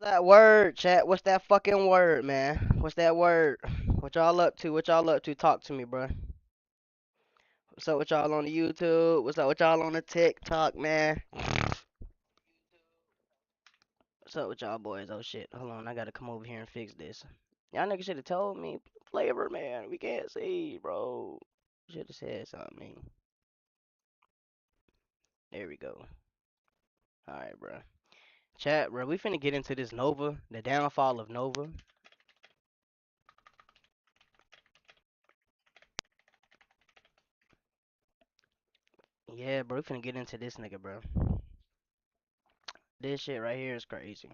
That word, chat. What's that fucking word, man? What's that word? What y'all up to? What y'all up to? Talk to me, bro. What's up with y'all on the YouTube? What's up with y'all on the TikTok, man? What's up with y'all boys? Oh shit. Hold on, I gotta come over here and fix this. Y'all niggas should have told me. Flavor, man. We can't see, bro. Should have said something. There we go. Alright, bro. Chat, bro. We finna get into this Nova. The downfall of Nova. Yeah, bro. We finna get into this nigga, bro. This shit right here is crazy.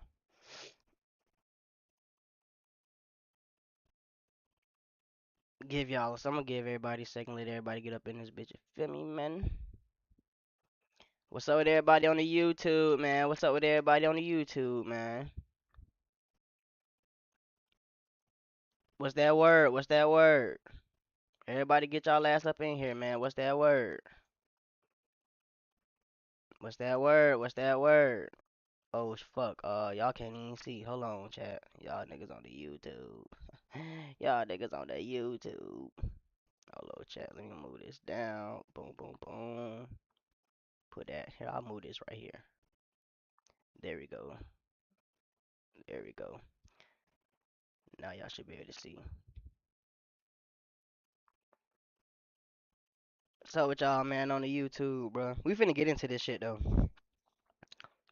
Give y'all, so I'm gonna give everybody a second, let everybody get up in this bitch. You feel me, man? What's up with everybody on the YouTube, man? What's up with everybody on the YouTube, man? What's that word? What's that word? Everybody get y'all ass up in here, man. What's that word? What's that word? What's that word? Oh fuck. Y'all can't even see. Hold on, chat. Y'all niggas on the YouTube. Y'all niggas on the YouTube. Hold on, chat. Let me move this down. Boom, boom, boom. Put that here. I'll move this right here. There we go. There we go. Now y'all should be able to see. So with y'all, man, on the YouTube, bro. We finna get into this shit though.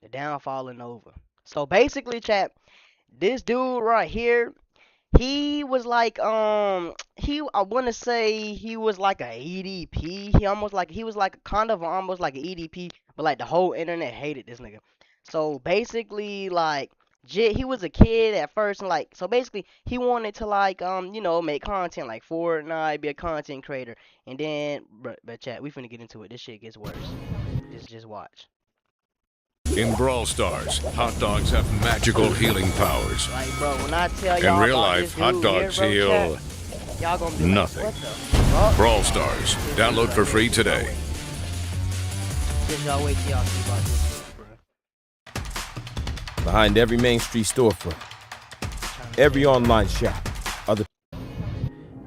The downfall of Nova. So basically, chat, this dude right here, he was like, I wanna say he was like a EDP. He was like kind of almost like an EDP, but like the whole internet hated this nigga. So basically, like, he was a kid at first, and like, so basically, he wanted to like, make content like Fortnite, be a content creator, and then, but chat, we finna get into it. This shit gets worse. Just watch. In Brawl Stars, hot dogs have magical healing powers. Like, bro, when I tell In y'all real about life, this hot dude here, dogs bro, chat, heal y'all gonna be like, nothing. what the fuck? Brawl Stars. Download for free today. Just y'all wait till y'all see about this dude, bro. Behind every Main Street storefront, Trying to every tell online shop, other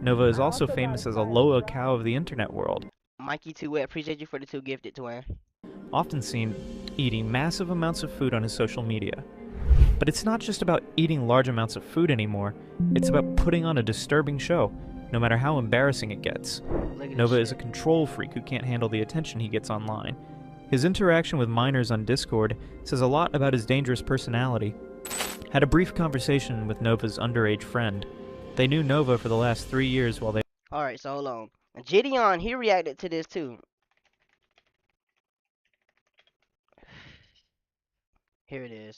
Nova is also famous as a Loa cow of the internet world, Mikey Too Wet, appreciate you for the two gifted, twin. often seen eating massive amounts of food on his social media. But it's not just about eating large amounts of food anymore, it's about putting on a disturbing show, no matter how embarrassing it gets. Look at Nova this is a shit. control freak who can't handle the attention he gets online. His interaction with minors on Discord says a lot about his dangerous personality. Had a brief conversation with Nova's underage friend. They knew Nova for the last 3 years while they Alright, so hold on. Gideon, he reacted to this too. Here it is.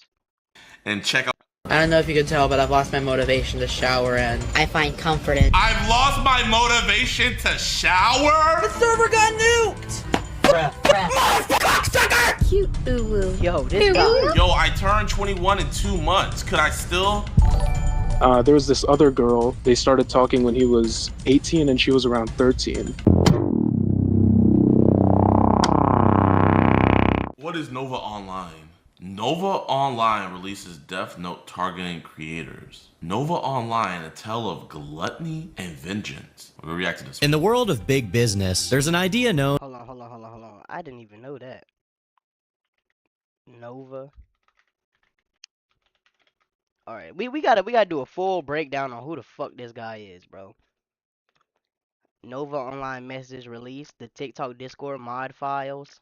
And check out. I don't know if you can tell, but I've lost my motivation to shower and I find comfort in. I've lost my motivation to shower. the server got nuked! Cute uwu. Yo, this guy. Yo, I turned 21 in 2 months. Could I still? There was this other girl. They started talking when he was 18 and she was around 13. What is Nova Online? Nova Online releases Death Note targeting creators. Nova Online, a tale of gluttony and vengeance. We're gonna react to this. In the world of big business, there's an idea known. Hold on. I didn't even know that. Nova. Alright, we gotta do a full breakdown on who the fuck this guy is, bro. Nova Online message release, the TikTok Discord mod files.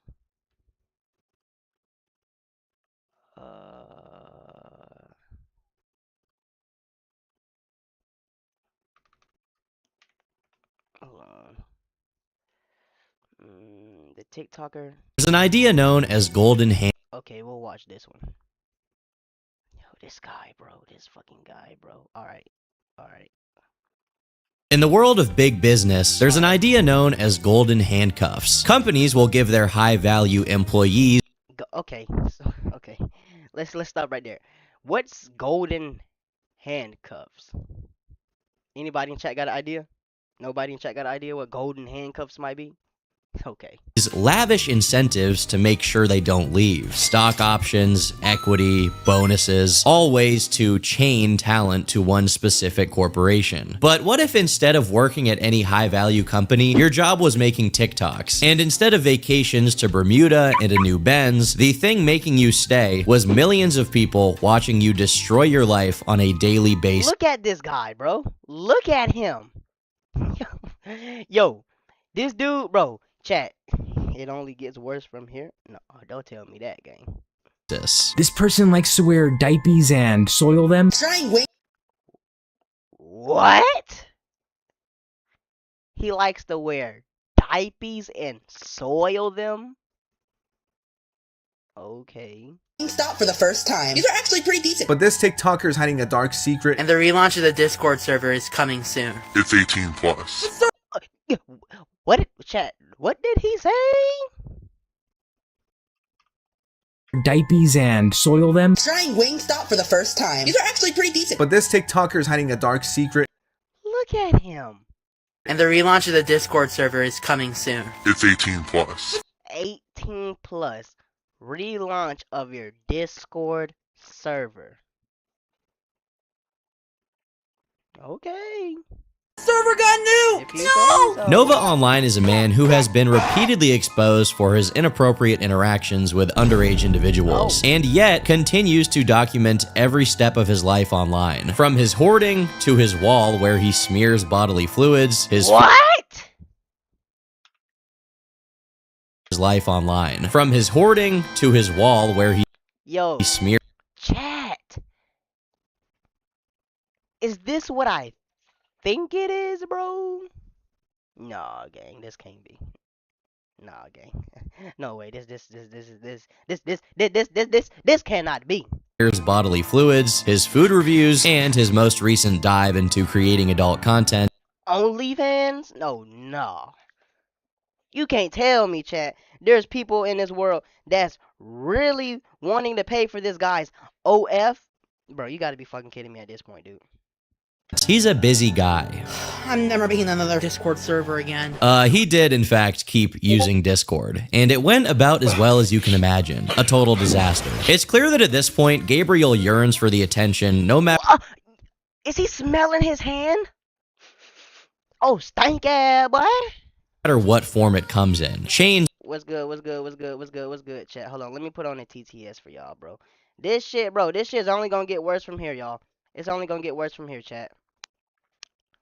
Hold on. The TikToker. There's an idea known as golden hand. Okay, we'll watch this one. Yo, this guy, bro. This fucking guy, bro. Alright. Alright. In the world of big business, there's an idea known as golden handcuffs. Companies will give their high-value employees. Okay. So, okay. Let's stop right there. What's golden handcuffs? Anybody in chat got an idea? Nobody in chat got an idea what golden handcuffs might be? Okay. Lavish incentives to make sure they don't leave. Stock options, equity, bonuses, all ways to chain talent to one specific corporation. But what if instead of working at any high-value company, your job was making TikToks? And instead of vacations to Bermuda and a new Benz, the thing making you stay was millions of people watching you destroy your life on a daily basis. Look at this guy, bro. Look at him. Yo, this dude, bro. Chat. It only gets worse from here. No, don't tell me that, gang. This person likes to wear diapers and soil them. What? He likes to wear diapers and soil them? Okay. Stop for the first time. These are actually pretty decent. But this TikToker is hiding a dark secret. And the relaunch of the Discord server is coming soon. It's 18 plus. What did, chat, what did he say? Diapers and soil them. Trying Wingstop for the first time. These are actually pretty decent. But this TikToker is hiding a dark secret. Look at him. And the relaunch of the Discord server is coming soon. It's 18 plus. 18 plus. Relaunch of your Discord server. Okay. Server got new! No! Nova Online is a man who has been repeatedly exposed for his inappropriate interactions with underage individuals, and yet continues to document every step of his life online. From his hoarding to his wall where he smears bodily fluids, his life online. From his hoarding to his wall where he smears. Chat. Is this what I think it is, bro? Nah, gang, this can't be. Nah, gang. No way. This cannot be. His bodily fluids, his food reviews, and his most recent dive into creating adult content. OnlyFans? No. You can't tell me, chat. There's people in this world that's really wanting to pay for this guy's OF. Bro, you gotta be fucking kidding me at this point, dude. He's a busy guy. I'm never making another Discord server again. He did, in fact, keep using Discord, and it went about as well as you can imagine. A total disaster. It's clear that at this point, Gabriel yearns for the attention, no matter... Is he smelling his hand? Oh, stank ass, boy. No matter what form it comes in. Chains... What's good, chat? Hold on, let me put on the TTS for y'all, bro. This shit's only gonna get worse from here, y'all. It's only gonna get worse from here, chat.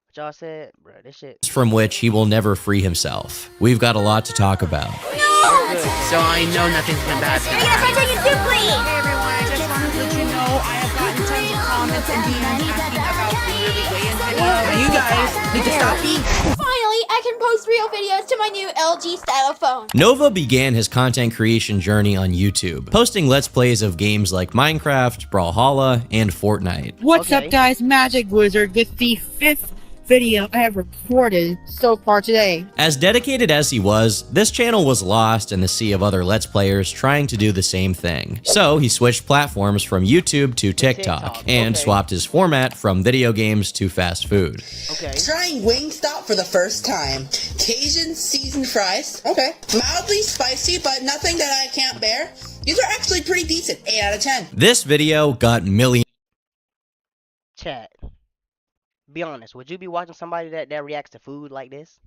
What y'all said? Bro, this shit. From which he will never free himself. We've got a lot to talk about. No! So I know nothing's been bad. Yes, I take it too, please! Hey everyone, I just wanted to let you know I have gotten tons of comments and DMs asking about the really weigh-in video. You guys need to stop being... Finally, I can post real videos to my new LG Stylophone. Nova began his content creation journey on YouTube, posting Let's Plays of games like Minecraft, Brawlhalla, and Fortnite. What's up, guys? Magic Wizard with the 5th video I have recorded so far today. As dedicated as he was, this channel was lost in the sea of other Let's Players trying to do the same thing. So he switched platforms from YouTube to TikTok, and swapped his format from video games to fast food. Trying Wingstop for the first time. Cajun seasoned fries. Okay. Mildly spicy, but nothing that I can't bear. These are actually pretty decent. 8 out of 10. This video got millions. Chat. Be honest, would you be watching somebody that reacts to food like this?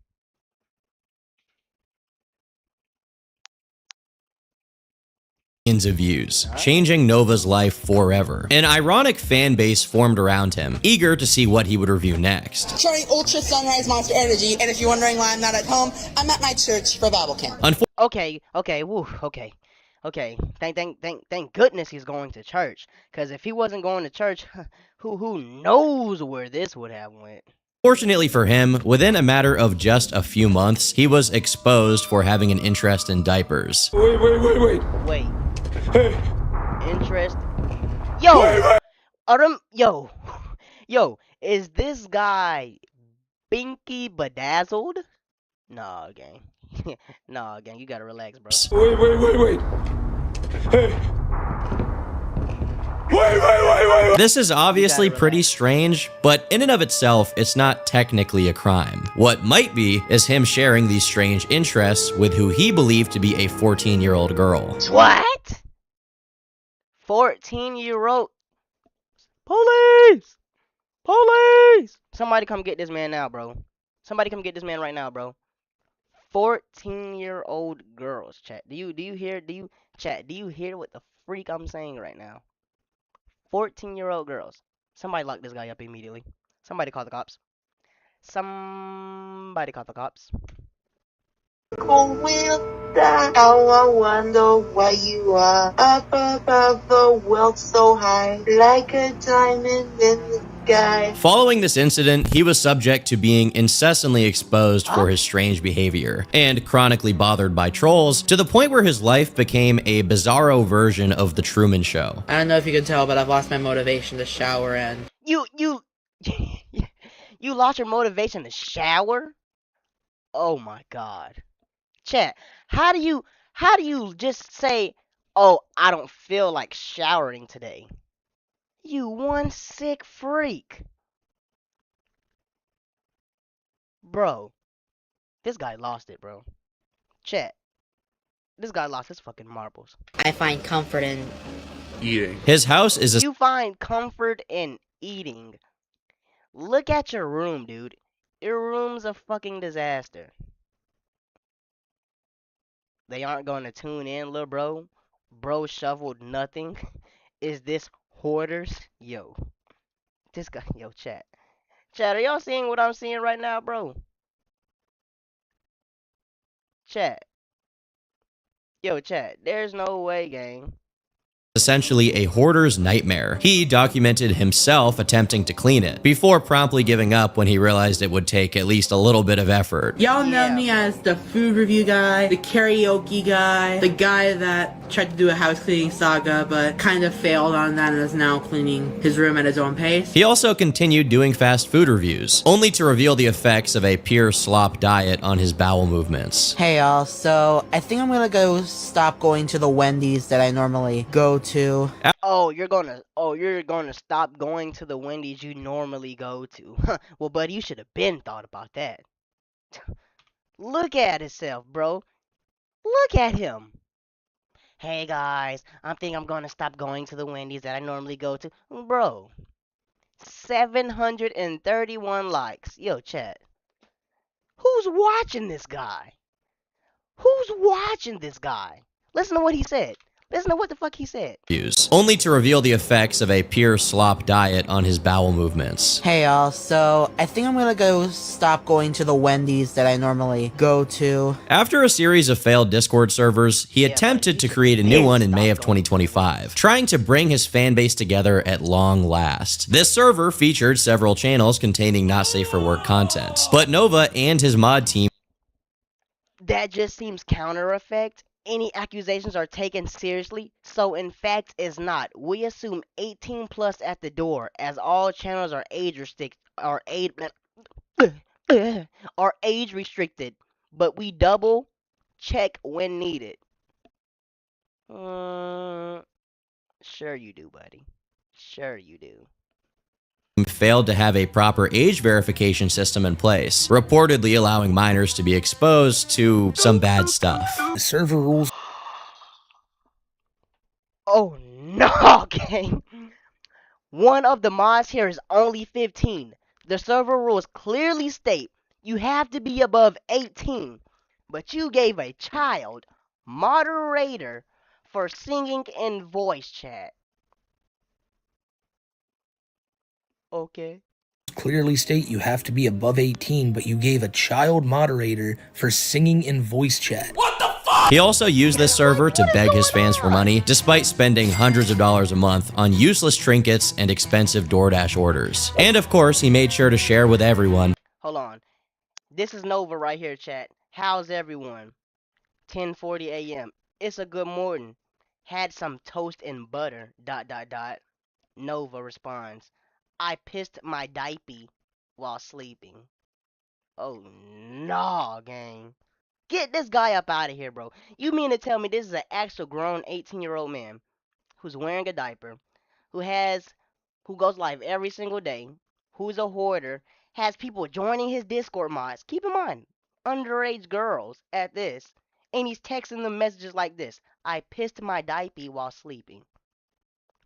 Of views, changing Nova's life forever. An ironic fan base formed around him, eager to see what he would review next. Trying Ultra Sunrise Monster Energy, and if you're wondering why I'm not at home, I'm at my church for Bible camp. Okay, woo, okay. Thank goodness he's going to church. Cause if he wasn't going to church, who knows where this would have went. Fortunately for him, within a matter of just a few months, he was exposed for having an interest in diapers. Wait. Hey. Interest. Yo. Yo. Is this guy Binky Bedazzled? Nah, gang. Nah, gang. You gotta relax, bro. Wait. Hey. This is obviously pretty strange, but in and of itself, it's not technically a crime. What might be is him sharing these strange interests with who he believed to be a 14-year-old girl. What? 14-year-old? Police! Police! Somebody come get this man now, bro. Somebody come get this man right now, bro. 14-year-old girls, chat. Do you hear what the freak I'm saying right now? 14-year-old girls. Somebody lock this guy up immediately. Somebody call the cops. Somebody call the cops. I wonder why you are up above the world so high, like a diamond in the sky. Following this incident, he was subject to being incessantly exposed for his strange behavior and chronically bothered by trolls to the point where his life became a bizarro version of The Truman Show. I don't know if you can tell, but I've lost my motivation to shower and... You lost your motivation to shower? Oh my god. Chat, how do you just say, oh, I don't feel like showering today? You one sick freak. Bro, this guy lost it, bro. Chat, this guy lost his fucking marbles. I find comfort in... eating. His house is a... You find comfort in eating. Look at your room, dude. Your room's a fucking disaster. They aren't going to tune in, lil' bro. Bro shoveled nothing. Is this hoarders? Yo. This guy, yo, chat. Chat, are y'all seeing what I'm seeing right now, bro? Chat. Yo, chat. There's no way, gang. Essentially a hoarder's nightmare. He documented himself attempting to clean it before promptly giving up when he realized it would take at least a little bit of effort. Y'all know me as the food review guy, the karaoke guy, the guy that tried to do a house cleaning saga but kind of failed on that and is now cleaning his room at his own pace. He also continued doing fast food reviews, only to reveal the effects of a pure slop diet on his bowel movements. Hey y'all, so I think I'm gonna go stop going to the Wendy's that I normally go to. Oh, you're gonna stop going to the Wendy's you normally go to. Well, buddy, you should have been thought about that. Look at himself, bro. Look at him. Hey guys, I think I'm gonna stop going to the Wendy's that I normally go to. Bro, 731 likes. Yo, chat. Who's watching this guy? Who's watching this guy? Listen to what he said. Listen to what the fuck he said. Only to reveal the effects of a pure slop diet on his bowel movements. Hey y'all, so I think I'm gonna go stop going to the Wendy's that I normally go to. After a series of failed Discord servers, he attempted to create a new one in May of 2025, trying to bring his fan base together at long last. This server featured several channels containing not safe for work content, but Nova and his mod team... That just seems counter effect. Any accusations are taken seriously, so in fact is not. We assume 18 plus at the door, as all channels are age restricted, but we double check when needed. Sure you do, buddy. Sure you do. Failed to have a proper age verification system in place, reportedly allowing minors to be exposed to some bad stuff. The server rules. Oh no, gang. One of the mods here is only 15. The server rules clearly state you have to be above 18, but you gave a child moderator for singing in voice chat. Okay. Clearly state you have to be above 18, but you gave a child moderator for singing in voice chat. What the fuck? He also used this server to beg his fans for money, despite spending hundreds of dollars a month on useless trinkets and expensive DoorDash orders. And of course, he made sure to share with everyone. Hold on. This is Nova right here, chat. How's everyone? 10:40 a.m. It's a good morning. Had some toast and butter. ... Nova responds. I pissed my diaper while sleeping. Oh, nah, gang. Get this guy up out of here, bro. You mean to tell me this is an actual grown 18-year-old man who's wearing a diaper, who goes live every single day, who's a hoarder, has people joining his Discord mods. Keep in mind, underage girls at this, and he's texting them messages like this: "I pissed my diaper while sleeping."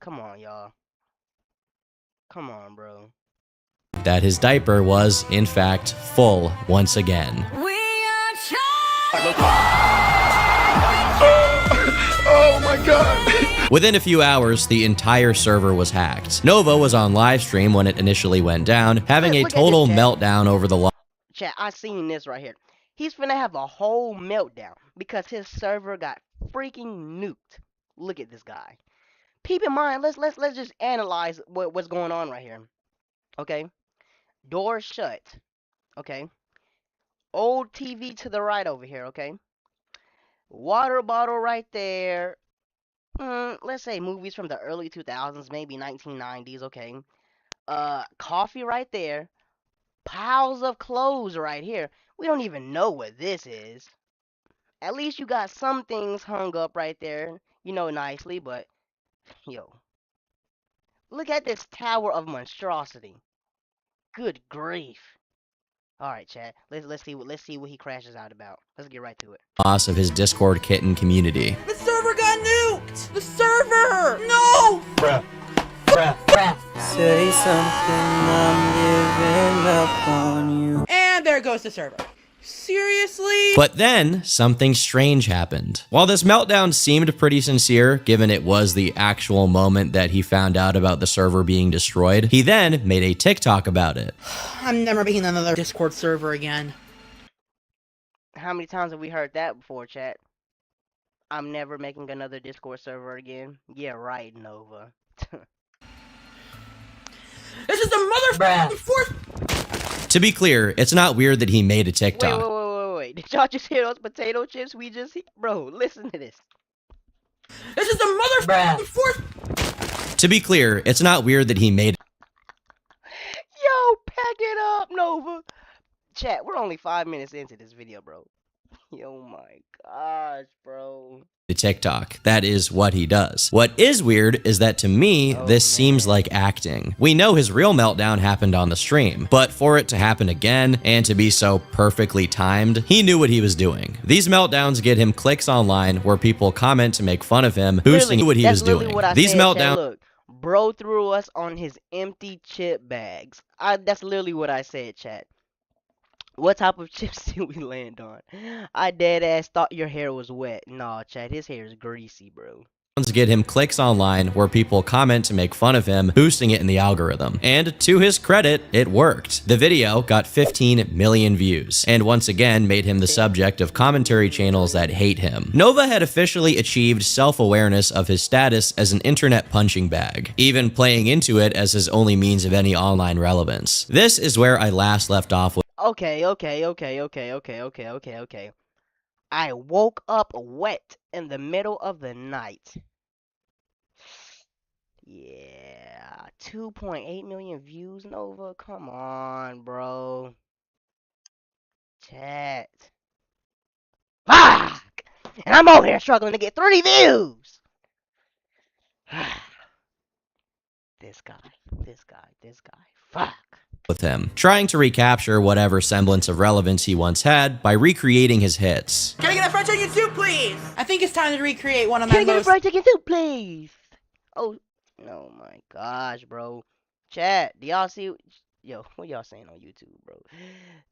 Come on, y'all. Come on, bro. That his diaper was, in fact, full once again. Oh my god! Within a few hours, the entire server was hacked. Nova was on live stream when it initially went down, having a Look at total this, chat. meltdown over the Chat, I seen this right here. He's finna have a whole meltdown because his server got freaking nuked. Look at this guy. Keep in mind, let's just analyze what's going on right here. Okay, door shut. Okay, old TV to the right over here. Okay, water bottle right there. Let's say movies from the early 2000s, maybe 1990s. Okay, coffee right there. Piles of clothes right here. We don't even know what this is. At least you got some things hung up right there, you know, nicely, but yo, look at this tower of monstrosity. Good grief. All right, chat. Let's see what he crashes out about. Let's get right to it. loss of his Discord kitten community. The server got nuked! The server! No! Say something, I'm giving up on you. And there goes the server. Seriously? But then, something strange happened. While this meltdown seemed pretty sincere, given it was the actual moment that he found out about the server being destroyed, he then made a TikTok about it. I'm never making another Discord server again. How many times have we heard that before, chat? I'm never making another Discord server again. Yeah, right, Nova. This is the motherfucking fourth. To be clear, it's not weird that he made a TikTok. Wait. Did y'all just hear those potato chips we just hit? Bro, listen to this. This is the motherfucking fourth. To be clear, it's not weird that he made Yo, pack it up, Nova. Chat, we're only 5 minutes into this video, bro. Yo, my gosh, bro. a TikTok. That is what he does. What is weird is that to me, this seems like acting. We know his real meltdown happened on the stream, but for it to happen again and to be so perfectly timed, he knew what he was doing. These meltdowns get him clicks online where people comment to make fun of him, boosting what he was doing. These meltdowns. Look, bro threw us on his empty chip bags. That's literally what I said, chat. What type of chips did we land on? I dead ass thought your hair was wet. Nah, chat, his hair is greasy, bro. Get him clicks online where people comment to make fun of him, boosting it in the algorithm. And to his credit, it worked. The video got 15 million views, and once again made him the subject of commentary channels that hate him. Nova had officially achieved self-awareness of his status as an internet punching bag, even playing into it as his only means of any online relevance. This is where I last left off with. Okay. I woke up wet in the middle of the night. Yeah, 2.8 million views, Nova. Come on, bro. Chat. Fuck! And I'm over here struggling to get 3 views. This guy. Fuck. With him, trying to recapture whatever semblance of relevance he once had by recreating his hits. Can I get a fried chicken soup, please? I think it's time to recreate one of Can my I get a most... fried chicken soup, please? Oh my gosh, bro. Chat, do y'all see? Yo, what y'all saying on YouTube, bro?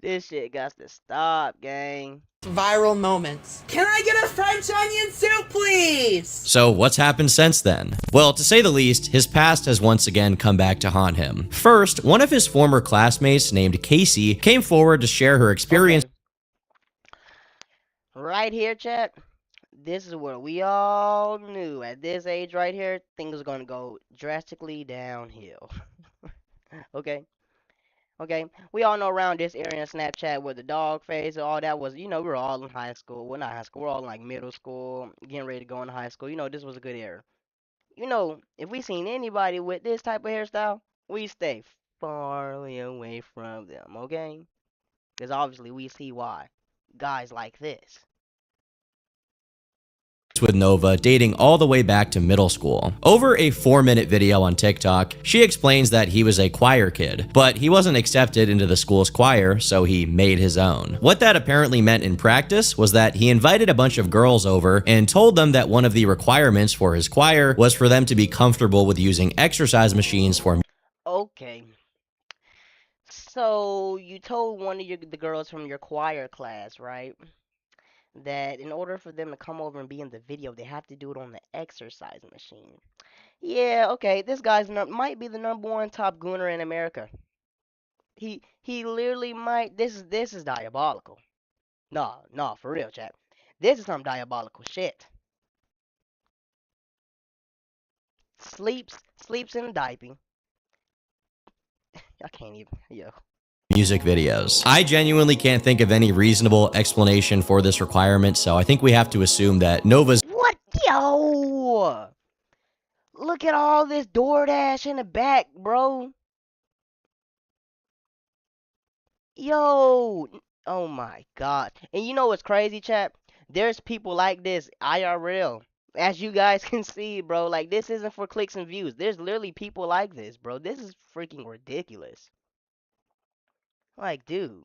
This shit got to stop, gang. viral moments. Can I get a French onion soup, please? So what's happened since then? Well, to say the least, his past has once again come back to haunt him. First, one of his former classmates named Casey came forward to share her experience. Right here, chat. This is where we all knew at this age right here, things was gonna go drastically downhill. Okay? We all know around this area in Snapchat where the dog face and all that was, we were all in high school. Well, not high school, we're all in like middle school, getting ready to go into high school. This was a good era. If we seen anybody with this type of hairstyle, we stay far away from them, okay? Because obviously we see why. Guys like this. with Nova dating all the way back to middle school. Over a 4-minute video on TikTok, she explains that he was a choir kid, but he wasn't accepted into the school's choir, so he made his own. What that apparently meant in practice was that he invited a bunch of girls over and told them that one of the requirements for his choir was for them to be comfortable with using exercise machines for Okay. So you told one of the girls from your choir class, right, that in order for them to come over and be in the video, they have to do it on the exercise machine. Yeah, okay. This guy's might be the #1 top gooner in America. He literally might. This is diabolical. Nah, for real, chat. This is some diabolical shit. Sleeps in a diaper. I can't even. Yo. music videos. I genuinely can't think of any reasonable explanation for this requirement, so I think we have to assume that Nova's— What? Yo! Look at all this DoorDash in the back, bro. Yo! Oh my god. And you know what's crazy, chat? There's people like this IRL. As you guys can see, bro, like, this isn't for clicks and views. There's literally people like this, bro. This is freaking ridiculous. Like, dude.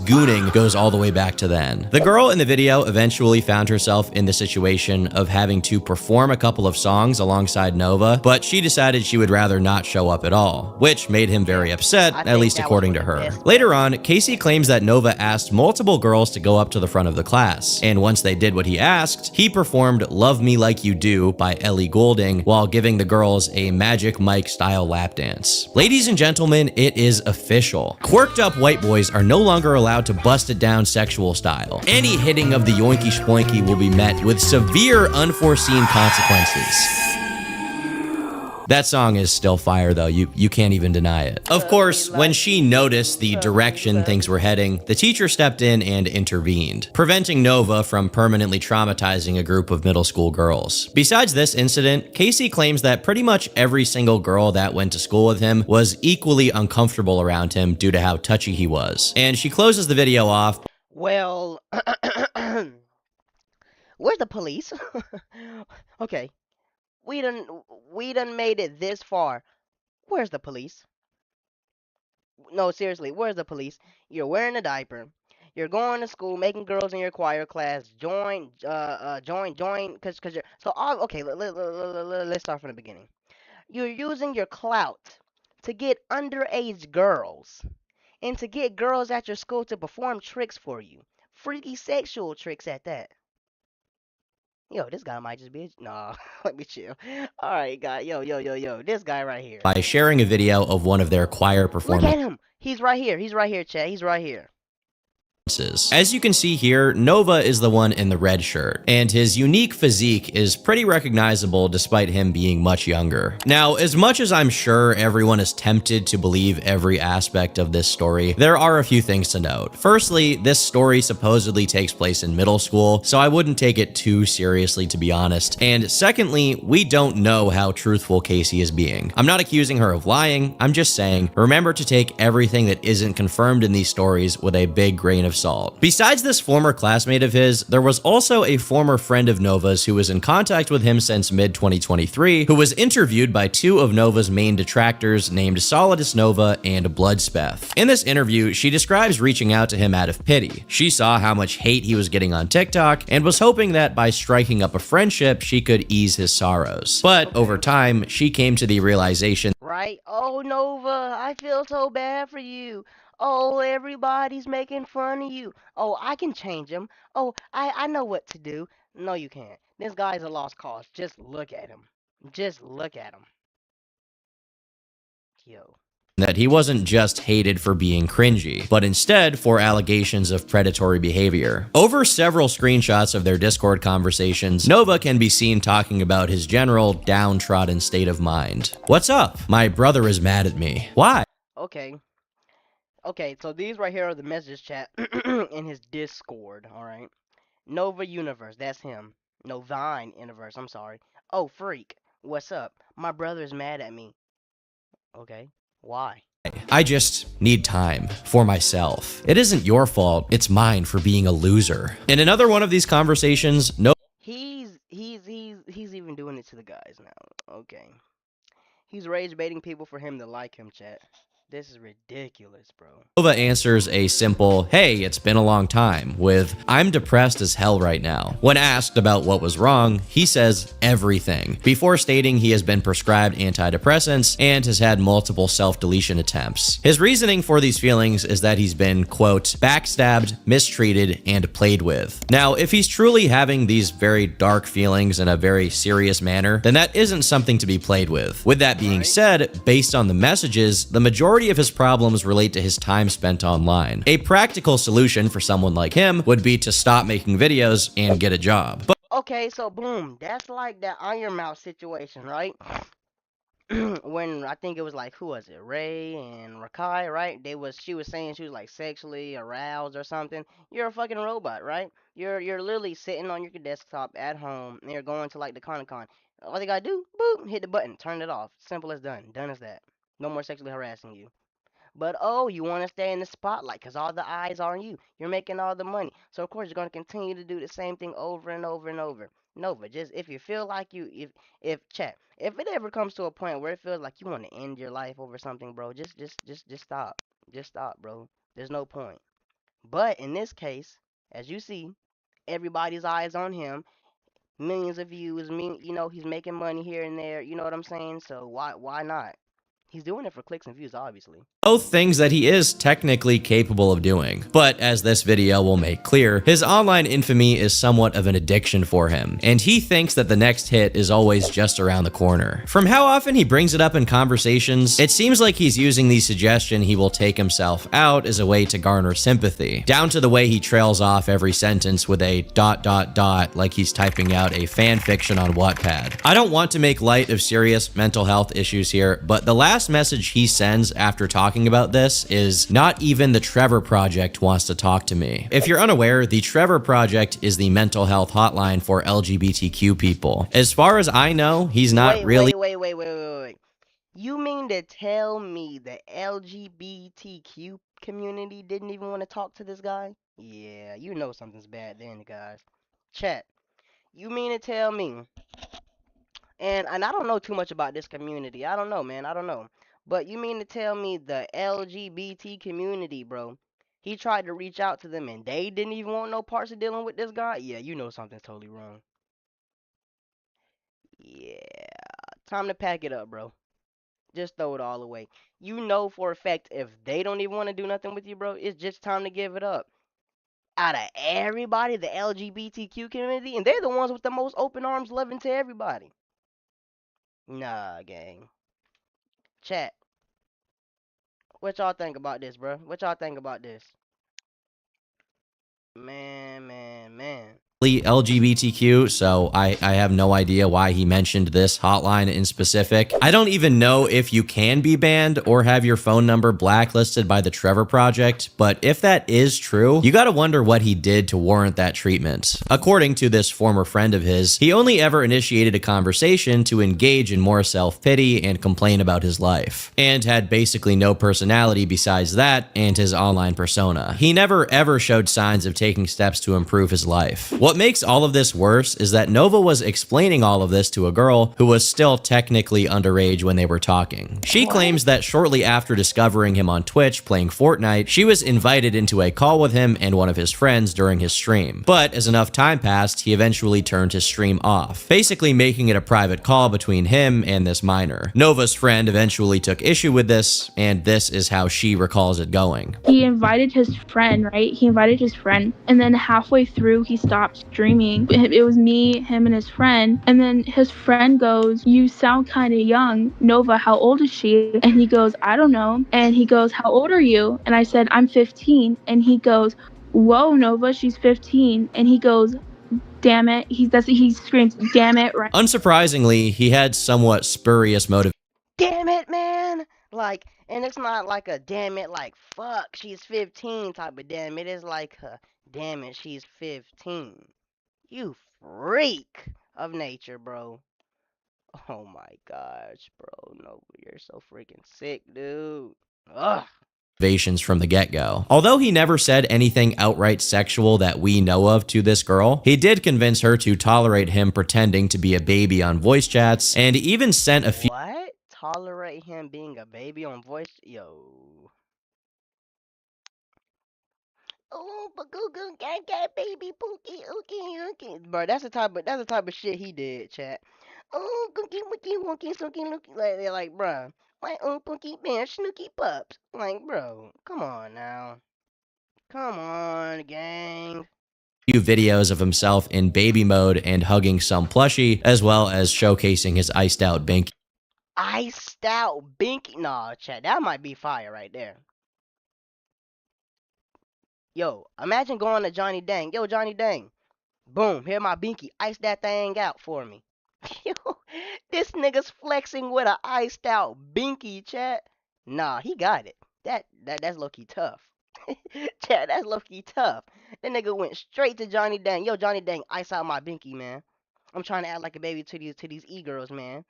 gooning goes all the way back to then. The girl in the video eventually found herself in the situation of having to perform a couple of songs alongside Nova, but she decided she would rather not show up at all, which made him very upset, at least according to her. Later on, Casey claims that Nova asked multiple girls to go up to the front of the class, and once they did what he asked, he performed Love Me Like You Do by Ellie Goulding while giving the girls a Magic Mike style lap dance. Ladies and gentlemen, it is official. Quirked up white boys are no longer allowed to bust it down sexual style. Any hitting of the yoinky sploinky will be met with severe unforeseen consequences. That song is still fire though, you can't even deny it. Of course, when she noticed the direction things were heading, the teacher stepped in and intervened, preventing Nova from permanently traumatizing a group of middle school girls. Besides this incident, Casey claims that pretty much every single girl that went to school with him was equally uncomfortable around him due to how touchy he was. And she closes the video off. Well, where's the police? Okay. We done made it this far. Where's the police? No, seriously, where's the police? You're wearing a diaper. You're going to school, making girls in your choir class join, cause you're, so, okay, let's start from the beginning. You're using your clout to get underage girls, and to get girls at your school to perform tricks for you. Freaky sexual tricks at that. Yo, this guy might just be nah, let me chill. Alright, guy. Yo. This guy right here. By sharing a video of one of their choir performances. Look at him. He's right here, chat. He's right here. As you can see here, Nova is the one in the red shirt, and his unique physique is pretty recognizable despite him being much younger. Now, as much as I'm sure everyone is tempted to believe every aspect of this story, there are a few things to note. Firstly, this story supposedly takes place in middle school, so I wouldn't take it too seriously, to be honest. And secondly, we don't know how truthful Casey is being. I'm not accusing her of lying, I'm just saying, remember to take everything that isn't confirmed in these stories with a big grain of salt. Besides this former classmate of his, there was also a former friend of Nova's who was in contact with him since mid-2023, who was interviewed by two of Nova's main detractors named Solidus Nova and Bloodspeth. In this interview, she describes reaching out to him out of pity. She saw how much hate he was getting on TikTok and was hoping that by striking up a friendship, she could ease his sorrows. But over time, she came to the realization, right? Oh, Nova, I feel so bad for you. Oh, everybody's making fun of you. Oh, I can change him. Oh, I know what to do. No, you can't. This guy's a lost cause. Just look at him. Just look at him. Yo. That he wasn't just hated for being cringy, but instead for allegations of predatory behavior. Over several screenshots of their Discord conversations, Nova can be seen talking about his general downtrodden state of mind. What's up? My brother is mad at me. Why? Okay, so these right here are the messages chat in his Discord, alright? Nova Universe, that's him. Novine Universe, I'm sorry. Oh, freak, what's up? My brother is mad at me. Okay, why? I just need time for myself. It isn't your fault, it's mine for being a loser. In another one of these conversations, He's Okay. He's rage baiting people for him to like him, chat. This is ridiculous, bro. Nova answers a simple, "Hey, it's been a long time," with, "I'm depressed as hell right now." When asked about what was wrong, he says everything, before stating he has been prescribed antidepressants and has had multiple self-deletion attempts. His reasoning for these feelings is that he's been, quote, backstabbed, mistreated, and played with. Now, if he's truly having these very dark feelings in a very serious manner, then that isn't something to be played with. With that being said, based on the messages, the majority of his problems relate to his time spent online. A practical solution for someone like him would be to stop making videos and get a job. But Okay, so boom, that's like that Iron Mouth situation, right? When I think it was like, who was it, Ray and Rakai, right? She was saying she was like sexually aroused or something. You're a fucking robot, right? You're literally sitting on your desktop at home and you're going to like the Comic-Con. All they gotta do, boop, hit the button, turn it off. Simple as done. Done as that. No more sexually harassing you. But oh, you want to stay in the spotlight because all the eyes are on you. You're making all the money. So of course you're going to continue to do the same thing over and over and over. Nova, just if you feel like if chat, if it ever comes to a point where it feels like you want to end your life over something, bro, just stop. Just stop, bro. There's no point. But in this case, as you see, everybody's eyes on him. Millions of views, he's making money here and there, you know what I'm saying? So why not? He's doing it for clicks and views, obviously. both things that he is technically capable of doing. But as this video will make clear, his online infamy is somewhat of an addiction for him, and he thinks that the next hit is always just around the corner. From how often he brings it up in conversations, it seems like he's using the suggestion he will take himself out as a way to garner sympathy, down to the way he trails off every sentence with a ... like he's typing out a fan fiction on Wattpad. I don't want to make light of serious mental health issues here, but the last message he sends after talking about this is, "Not even the Trevor Project wants to talk to me." If you're unaware, the Trevor Project is the mental health hotline for LGBTQ people. As far as I know, he's not really- Wait. You mean to tell me the LGBTQ community didn't even want to talk to this guy? Yeah, you know something's bad then, guys. Chat. You mean to tell me, and I don't know too much about this community. I don't know, man. I don't know. But you mean to tell me the LGBT community, bro, he tried to reach out to them and they didn't even want no parts of dealing with this guy? Yeah, you know something's totally wrong. Yeah. Time to pack it up, bro. Just throw it all away. You know for a fact if they don't even want to do nothing with you, bro, it's just time to give it up. Out of everybody, the LGBTQ community, and they're the ones with the most open arms loving to everybody. Nah, gang. Chat. What y'all think about this, bro? What y'all think about this? Man. LGBTQ, so I have no idea why he mentioned this hotline in specific. I don't even know if you can be banned or have your phone number blacklisted by the Trevor Project, but if that is true, you gotta wonder what he did to warrant that treatment. According to this former friend of his, he only ever initiated a conversation to engage in more self-pity and complain about his life, and had basically no personality besides that and his online persona. He never ever showed signs of taking steps to improve his life. What makes all of this worse is that Nova was explaining all of this to a girl who was still technically underage when they were talking. She claims that shortly after discovering him on Twitch playing Fortnite, she was invited into a call with him and one of his friends during his stream. But as enough time passed, he eventually turned his stream off, basically making it a private call between him and this minor. Nova's friend eventually took issue with this, and this is how she recalls it going. He invited his friend, right? He invited his friend, and then halfway through he stopped streaming. It was me, him, and his friend, and then his friend goes, "You sound kind of young. Nova, how old is she?" And he goes, "I don't know." And he goes, "How old are you?" And I said, "I'm 15." And he goes, "Whoa, Nova, she's 15." And he goes, "Damn it." He screams, "Damn it." Right. Unsurprisingly, he had somewhat spurious motive. Damn it, man. Like, and it's not like a damn it, like, fuck, she's 15 type of damn it. It's like a damn it, she's 15. You freak of nature, bro. Oh my gosh, bro. No, you're so freaking sick, dude. Ugh. motivations from the get-go. Although he never said anything outright sexual that we know of to this girl, he did convince her to tolerate him pretending to be a baby on voice chats, and even sent a few— What? Tolerate him being a baby on voice? Yo. Oh, bagoo gaga baby pookie ookie. Bro, that's the type of shit he did, chat. Oh, cookie wookie wookie sookie lookie. They're like, bro, my own pookie man snooky pups. Like, bro, come on now. Come on, gang. few videos of himself in baby mode and hugging some plushie, as well as showcasing his iced out binky. Iced out binky. Nah, chat, that might be fire right there. Yo, imagine going to Johnny Dang. Yo, Johnny Dang. Boom, here my binky. Ice that thing out for me. Yo, this nigga's flexing with a iced out binky, chat. Nah, he got it. That's low-key tough. Chat, that's low-key tough. That nigga went straight to Johnny Dang. Yo, Johnny Dang, ice out my binky, man. I'm trying to act like a baby to these e-girls, man.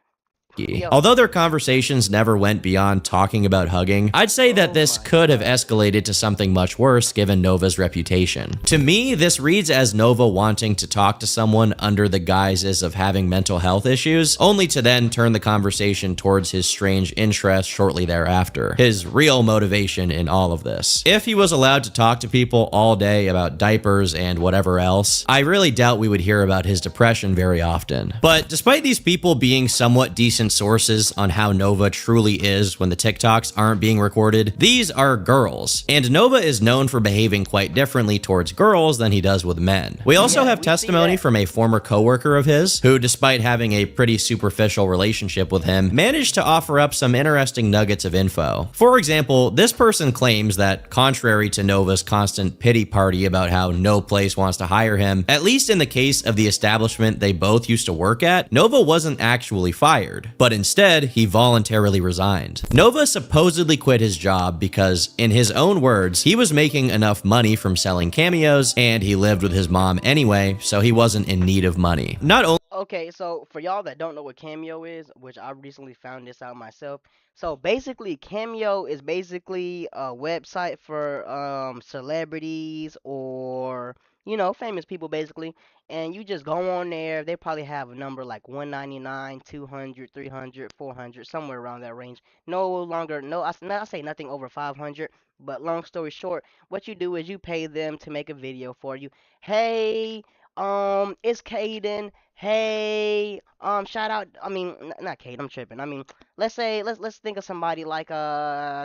Yo. Although their conversations never went beyond talking about hugging, I'd say that this could have escalated to something much worse given Nova's reputation. To me, this reads as Nova wanting to talk to someone under the guises of having mental health issues, only to then turn the conversation towards his strange interest shortly thereafter. His real motivation in all of this. If he was allowed to talk to people all day about diapers and whatever else, I really doubt we would hear about his depression very often. But despite these people being somewhat decent sources on how Nova truly is when the TikToks aren't being recorded, these are girls, and Nova is known for behaving quite differently towards girls than he does with men. We also have testimony from a former coworker of his, who despite having a pretty superficial relationship with him, managed to offer up some interesting nuggets of info. For example, this person claims that contrary to Nova's constant pity party about how no place wants to hire him, at least in the case of the establishment they both used to work at, Nova wasn't actually fired, but instead, he voluntarily resigned. Nova supposedly quit his job because, in his own words, he was making enough money from selling cameos, and he lived with his mom anyway, so he wasn't in need of money. Not only— Okay, so for y'all that don't know what Cameo is, which I recently found this out myself, so basically Cameo is basically a website for celebrities or, you know, famous people basically, and you just go on there. They probably have a number like 199, 200, 300, 400, somewhere around that range. No longer, no, I say nothing over 500, but long story short, what you do is you pay them to make a video for you. Hey, it's Caden. Hey, shout out. I mean, not Kate. I'm tripping. I mean, let's think of somebody like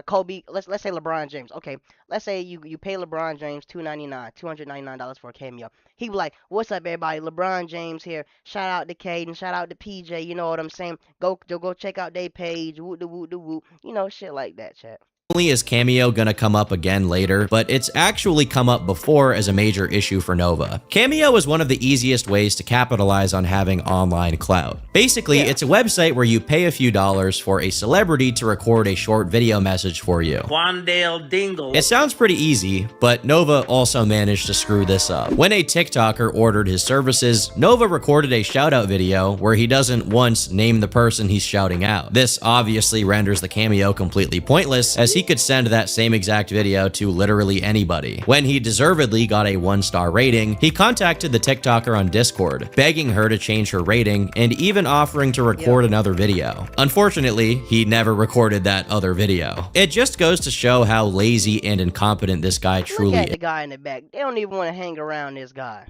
Kobe. Let's say LeBron James. Okay, let's say you pay LeBron James $299 for a cameo. He be like, "What's up, everybody? LeBron James here. Shout out to Caden. Shout out to PJ. You know what I'm saying? Go check out their page. Woo de woo de woo. You know, shit like that, chat." only is Cameo gonna come up again later, but it's actually come up before as a major issue for Nova. Cameo is one of the easiest ways to capitalize on having online clout. Basically, it's a website where you pay a few dollars for a celebrity to record a short video message for you. Wandale Dingle. It sounds pretty easy, but Nova also managed to screw this up. When a TikToker ordered his services, Nova recorded a shoutout video where he doesn't once name the person he's shouting out. This obviously renders the Cameo completely pointless, as he could send that same exact video to literally anybody. When he deservedly got a 1-star rating, he contacted the TikToker on Discord, begging her to change her rating and even offering to record another video. Unfortunately, he never recorded that other video. It just goes to show how lazy and incompetent this guy truly Look at the guy in the back. They don't even want to hang around this guy.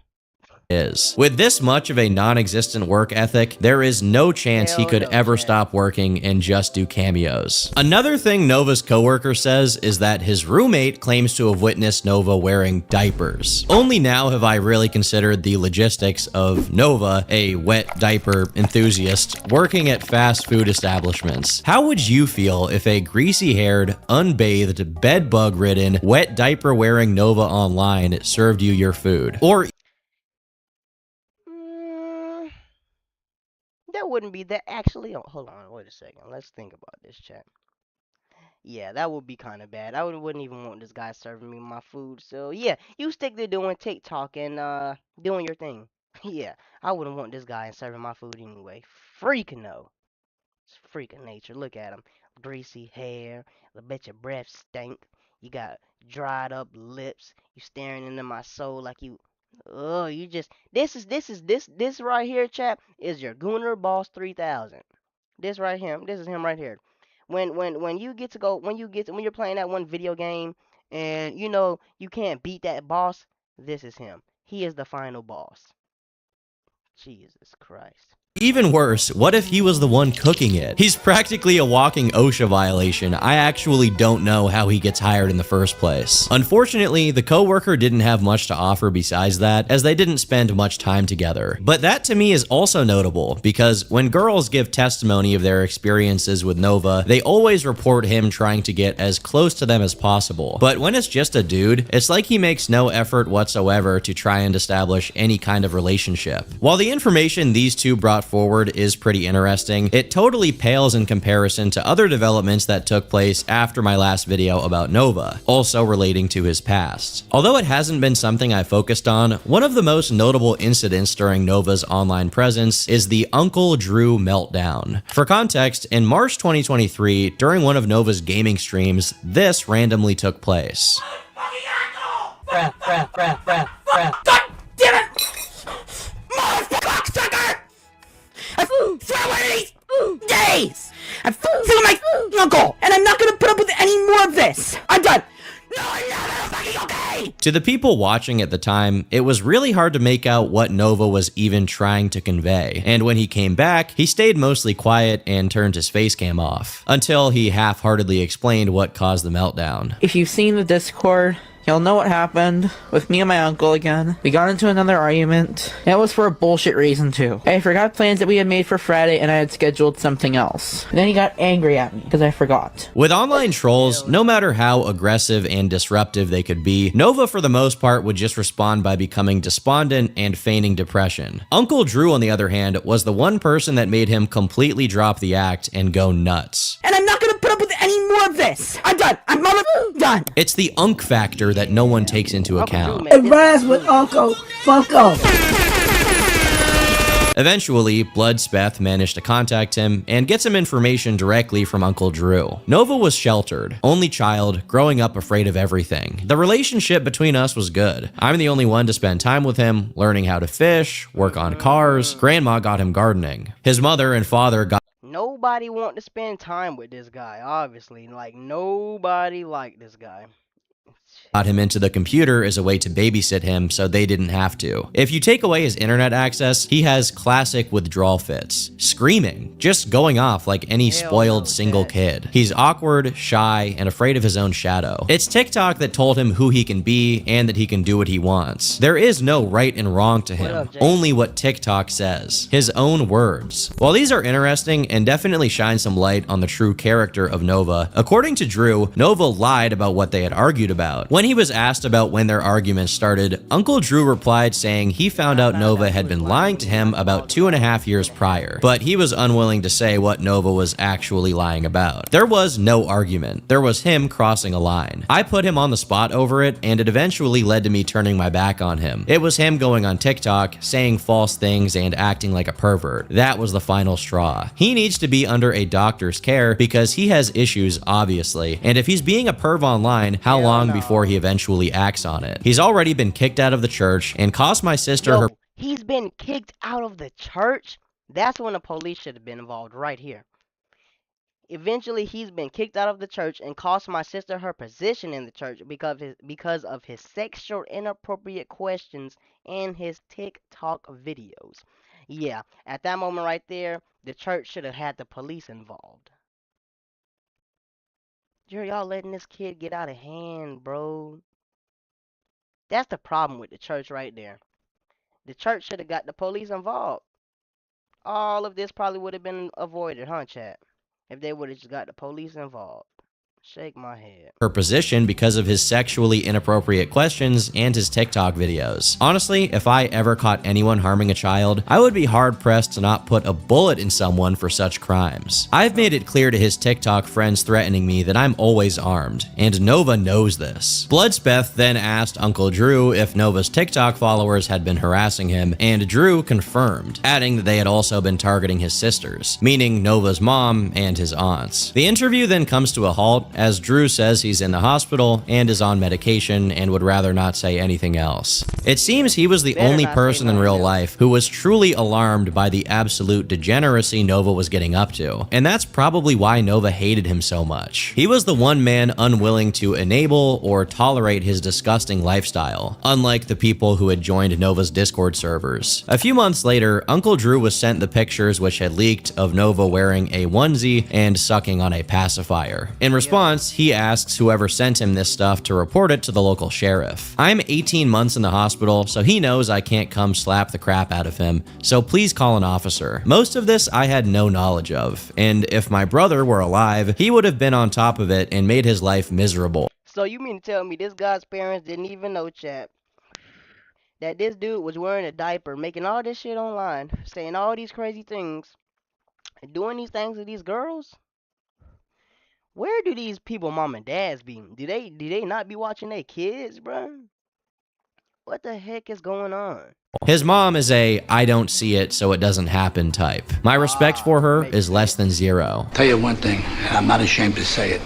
is. With this much of a non-existent work ethic, there is no chance he could ever stop working and just do cameos. Another thing Nova's coworker says is that his roommate claims to have witnessed Nova wearing diapers. Only now have I really considered the logistics of Nova, a wet diaper enthusiast, working at fast food establishments. How would you feel if a greasy-haired, unbathed, bed-bug-ridden, wet diaper-wearing Nova Online served you your food? Or that wouldn't be that actually. Oh, hold on, wait a second. Let's think about this, chat. Yeah, that would be kind of bad. I wouldn't even want this guy serving me my food. So yeah, you stick to doing TikTok and doing your thing. Yeah, I wouldn't want this guy serving my food anyway. Freaking no. It's freaking nature. Look at him. Greasy hair. I bet your breath stink. You got dried up lips. You staring into my soul like you. Oh, you just. This right here, chap, is your Gooner Boss 3000. This right here. This is him right here. When you get to go when you're playing that one video game and you know you can't beat that boss, this is him. He is the final boss. Jesus Christ. Even worse, what if he was the one cooking it? He's practically a walking OSHA violation. I actually don't know how he gets hired in the first place. Unfortunately, the coworker didn't have much to offer besides that, as they didn't spend much time together. But that to me is also notable, because when girls give testimony of their experiences with Nova, they always report him trying to get as close to them as possible. But when it's just a dude, it's like he makes no effort whatsoever to try and establish any kind of relationship. While the information these two brought forward is pretty interesting, it totally pales in comparison to other developments that took place after my last video about Nova, also relating to his past. Although it hasn't been something I focused on, one of the most notable incidents during Nova's online presence is the Uncle Drew meltdown. For context, in March 2023, during one of Nova's gaming streams, this randomly took place. God damn it! Cocksucker! I threw one of these days! I threw my uncle, and I'm not gonna put up with any more of this! I'm done! No, I'm not fucking okay! To the people watching at the time, it was really hard to make out what Nova was even trying to convey, and when he came back, he stayed mostly quiet and turned his face cam off, until he half-heartedly explained what caused the meltdown. If you've seen the Discord, you'll know what happened with me and my uncle again. We got into another argument. It was for a bullshit reason too. I forgot plans that we had made for Friday and I had scheduled something else. And then he got angry at me because I forgot. With online trolls, no matter how aggressive and disruptive they could be, Nova for the most part would just respond by becoming despondent and feigning depression. Uncle Drew, on the other hand, was the one person that made him completely drop the act and go nuts. And I'm not gonna put up with any more of this! I'm done! I'm done! It's the unk factor that no one takes into account. It rhymes with Uncle Funko. Eventually, Bloodspeth managed to contact him and get some information directly from Uncle Drew. Nova was sheltered, only child, growing up afraid of everything. The relationship between us was good. I'm the only one to spend time with him, learning how to fish, work on cars. Grandma got him gardening. His mother and father got Nobody want to spend time with this guy, obviously. Like, nobody liked this guy. him into the computer as a way to babysit him so they didn't have to. If you take away his internet access, he has classic withdrawal fits. Screaming, just going off like any spoiled single kid. He's awkward, shy, and afraid of his own shadow. It's TikTok that told him who he can be and that he can do what he wants. There is no right and wrong to him, only what TikTok says. His own words. While these are interesting and definitely shine some light on the true character of Nova, according to Drew, Nova lied about what they had argued about. When he was asked about when their argument started, Uncle Drew replied saying he found out Nova had been lying to him about 2.5 years prior, but he was unwilling to say what Nova was actually lying about. There was no argument. There was him crossing a line. I put him on the spot over it, and it eventually led to me turning my back on him. It was him going on TikTok, saying false things and acting like a pervert. That was the final straw. He needs to be under a doctor's care because he has issues, obviously, and if he's being a perv online, how long before he eventually acts on it? He's already been kicked out of the church and cost my sister her— He's been kicked out of the church? That's when the police should have been involved right here. Eventually, he's been kicked out of the church and cost my sister her position in the church because of his sexual inappropriate questions and his TikTok videos. Yeah, at that moment right there, the church should have had the police involved. Y'all letting this kid get out of hand, bro. That's the problem with the church right there. The church should have got the police involved. All of this probably would have been avoided, huh, chat? If they would have just got the police involved. Shake my head. Her position because of his sexually inappropriate questions and his TikTok videos. Honestly, if I ever caught anyone harming a child, I would be hard-pressed to not put a bullet in someone for such crimes. I've made it clear to his TikTok friends threatening me that I'm always armed, and Nova knows this. Bloodspeth then asked Uncle Drew if Nova's TikTok followers had been harassing him, and Drew confirmed, adding that they had also been targeting his sisters, meaning Nova's mom and his aunts. The interview then comes to a halt, as Drew says he's in the hospital and is on medication and would rather not say anything else. It seems he was the only person in real life who was truly alarmed by the absolute degeneracy Nova was getting up to, and that's probably why Nova hated him so much. He was the one man unwilling to enable or tolerate his disgusting lifestyle, unlike the people who had joined Nova's Discord servers. A few months later, Uncle Drew was sent the pictures which had leaked of Nova wearing a onesie and sucking on a pacifier. In response, he asks whoever sent him this stuff to report it to the local sheriff. I'm 18 months in the hospital, so he knows I can't come slap the crap out of him, so please call an officer. Most of this I had no knowledge of, and if my brother were alive, he would have been on top of it and made his life miserable. So you mean to tell me this guy's parents didn't even know, chat, that this dude was wearing a diaper, making all this shit online, saying all these crazy things, and doing these things to these girls? Where do these people mom and dads be? Do they not be watching their kids, bruh? What the heck is going on? His mom is a I don't see it so it doesn't happen type. My respect for her is less than zero. Tell you one thing, and I'm not ashamed to say it.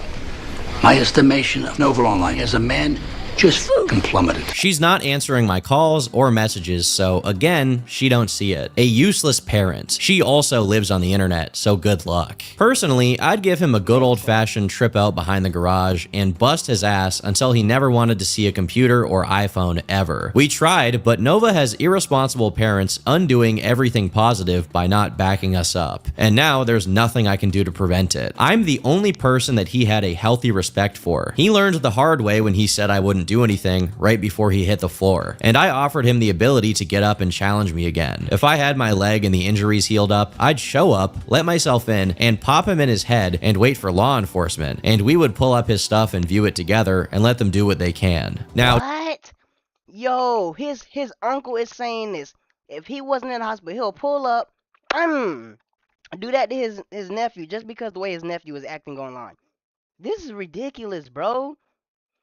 My estimation of Nova Online as a man just fucking plummeted. She's not answering my calls or messages, so again, she don't see it. A useless parent. She also lives on the internet, so good luck. Personally, I'd give him a good old-fashioned trip out behind the garage and bust his ass until he never wanted to see a computer or iPhone ever. We tried, but Nova has irresponsible parents undoing everything positive by not backing us up. And now there's nothing I can do to prevent it. I'm the only person that he had a healthy respect for. He learned the hard way when he said I wouldn't do anything right before he hit the floor, and I offered him the ability to get up and challenge me again. If I had my leg and the injuries healed up, I'd show up, let myself in, and pop him in his head and wait for law enforcement, and we would pull up his stuff and view it together and let them do what they can. Now, what? Yo, his uncle is saying this. If he wasn't in the hospital, he'll pull up, do that to his nephew just because the way his nephew is acting online. This is ridiculous, bro.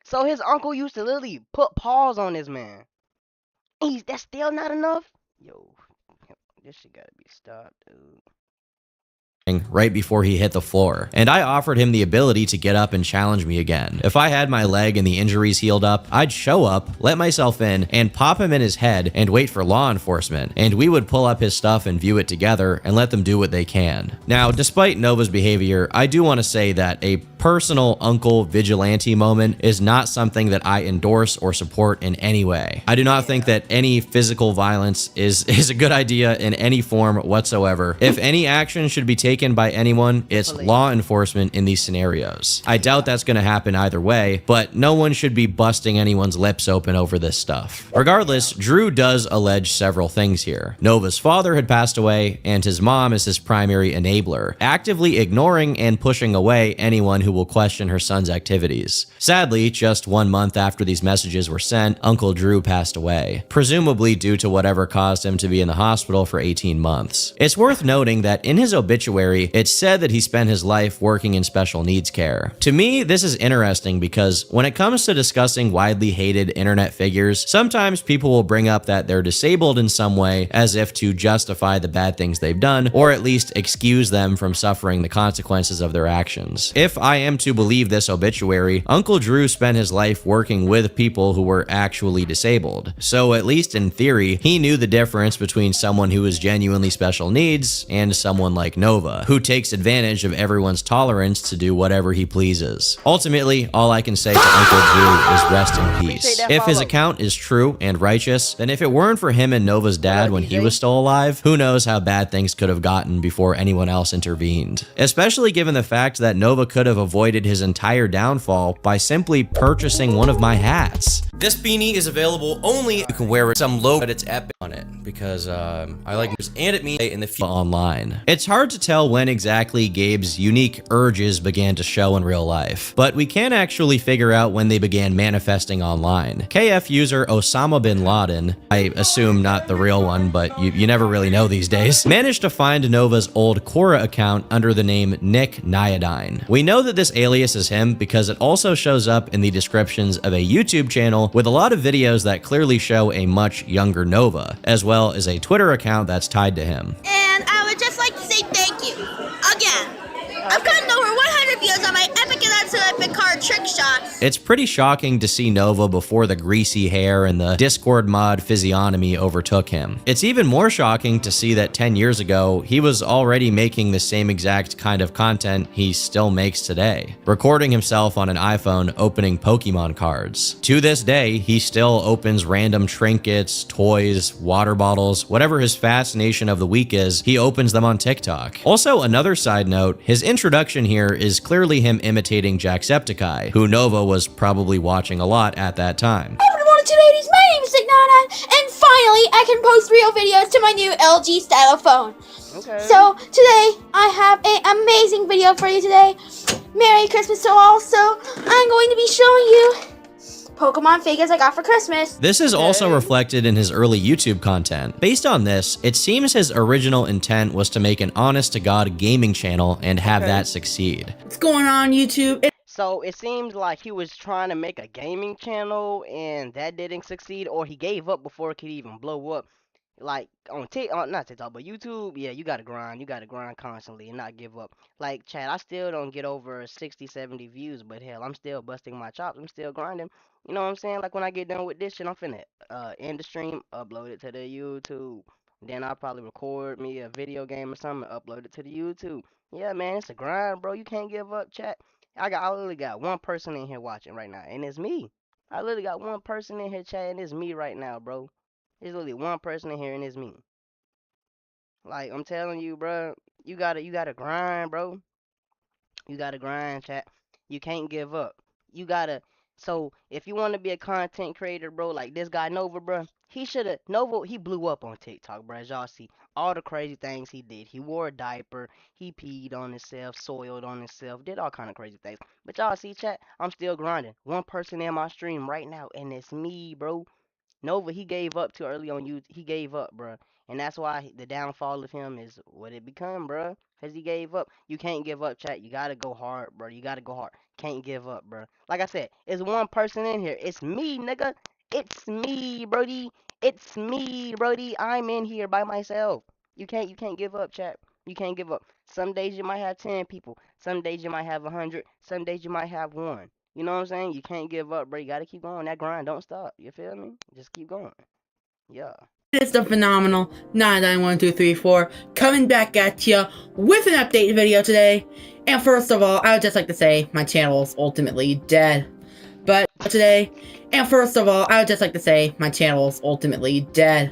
So his uncle used to literally put paws on this man. That's still not enough? Yo, this shit gotta be stopped, dude. Right before he hit the floor, and I offered him the ability to get up and challenge me again. If I had my leg and the injuries healed up, I'd show up, let myself in, and pop him in his head and wait for law enforcement, and we would pull up his stuff and view it together and let them do what they can. Now, despite Nova's behavior, I do want to say that a personal uncle vigilante moment is not something that I endorse or support in any way. I do not think that any physical violence is a good idea in any form whatsoever. If any action should be taken by anyone, it's law enforcement in these scenarios. I doubt that's going to happen either way, but no one should be busting anyone's lips open over this stuff. Regardless, Drew does allege several things here. Nova's father had passed away, and his mom is his primary enabler, actively ignoring and pushing away anyone who will question her son's activities. Sadly, just 1 month after these messages were sent, Uncle Drew passed away, presumably due to whatever caused him to be in the hospital for 18 months. It's worth noting that in his obituary, it said that he spent his life working in special needs care. To me, this is interesting because when it comes to discussing widely hated internet figures, sometimes people will bring up that they're disabled in some way as if to justify the bad things they've done, or at least excuse them from suffering the consequences of their actions. If I am to believe this obituary, Uncle Drew spent his life working with people who were actually disabled. So at least in theory, he knew the difference between someone who is genuinely special needs and someone like Nova, who takes advantage of everyone's tolerance to do whatever he pleases. Ultimately, all I can say to Uncle Drew is rest in peace. If his account is true and righteous, then if it weren't for him and Nova's dad when he was still alive, who knows how bad things could have gotten before anyone else intervened. Especially given the fact that Nova could have avoided his entire downfall by simply purchasing one of my hats. This beanie is available only you can wear some logo but it's epic on it because I like it and it means in the online. It's hard to tell when exactly Gabe's unique urges began to show in real life, but we can actually figure out when they began manifesting online. KF user Osama bin Laden, I assume not the real one, but you never really know these days, managed to find Nova's old Quora account under the name Nick Nyadine. We know that this alias is him because it also shows up in the descriptions of a YouTube channel with a lot of videos that clearly show a much younger Nova, as well as a Twitter account that's tied to him. And I would just like to say thank you. Again. I've gotten over 100 views on my Epic and Absolute Epic It's pretty shocking to see Nova before the greasy hair and the Discord mod physiognomy overtook him. It's even more shocking to see that 10 years ago, he was already making the same exact kind of content he still makes today, recording himself on an iPhone opening Pokemon cards. To this day, he still opens random trinkets, toys, water bottles, whatever his fascination of the week is, he opens them on TikTok. Also, another side note, his introduction here is clearly him imitating Jacksepticeye, who Nova was probably watching a lot at that time. Good morning, ladies. My name is Signana, and finally, I can post real videos to my new LG Stylo phone. Okay. So today, I have an amazing video for you today. Merry Christmas to all. So I'm going to be showing you Pokemon figures I got for Christmas. This is also reflected in his early YouTube content. Based on this, it seems his original intent was to make an honest-to-God gaming channel and have that succeed. What's going on, YouTube? So it seems like he was trying to make a gaming channel and that didn't succeed, or he gave up before it could even blow up. Like on TikTok, not TikTok, but YouTube, yeah, you gotta grind. You gotta grind constantly and not give up. Like, Chad, I still don't get over 60, 70 views, but hell, I'm still busting my chops. I'm still grinding. You know what I'm saying? Like, when I get done with this shit, I'm finna end the stream, upload it to the YouTube. Then I'll probably record me a video game or something, upload it to the YouTube. Yeah, man, it's a grind, bro. You can't give up, chat. I literally got one person in here watching right now, and it's me. I literally got one person in here chatting, and it's me right now, bro. There's literally one person in here, and it's me. Like, I'm telling you, bro, you gotta grind, bro. You gotta grind, chat. You can't give up. You gotta. So if you want to be a content creator, bro, like this guy Nova, bro, Nova, he blew up on TikTok, bro. As y'all see, all the crazy things he did. He wore a diaper, he peed on himself, soiled on himself, did all kind of crazy things. But y'all see, chat, I'm still grinding. One person in my stream right now, and it's me, bro. Nova, he gave up too early on you. He gave up, bro. And that's why the downfall of him is what it become, bro. Because he gave up. You can't give up, chat. You got to go hard, bro. You got to go hard. Can't give up, bro. Like I said, it's one person in here. It's me, nigga. It's me, Brody. It's me, Brody. I'm in here by myself. You can't give up, chat. You can't give up. Some days you might have 10 people. Some days you might have 100. Some days you might have one. You know what I'm saying? You can't give up, bro. You gotta keep going. That grind don't stop. You feel me? Just keep going. Yeah. It's the phenomenal 991234 coming back at you with an update video today. And first of all, I would just like to say my channel is ultimately dead. But today, and first of all, I would just like to say my channel is ultimately dead.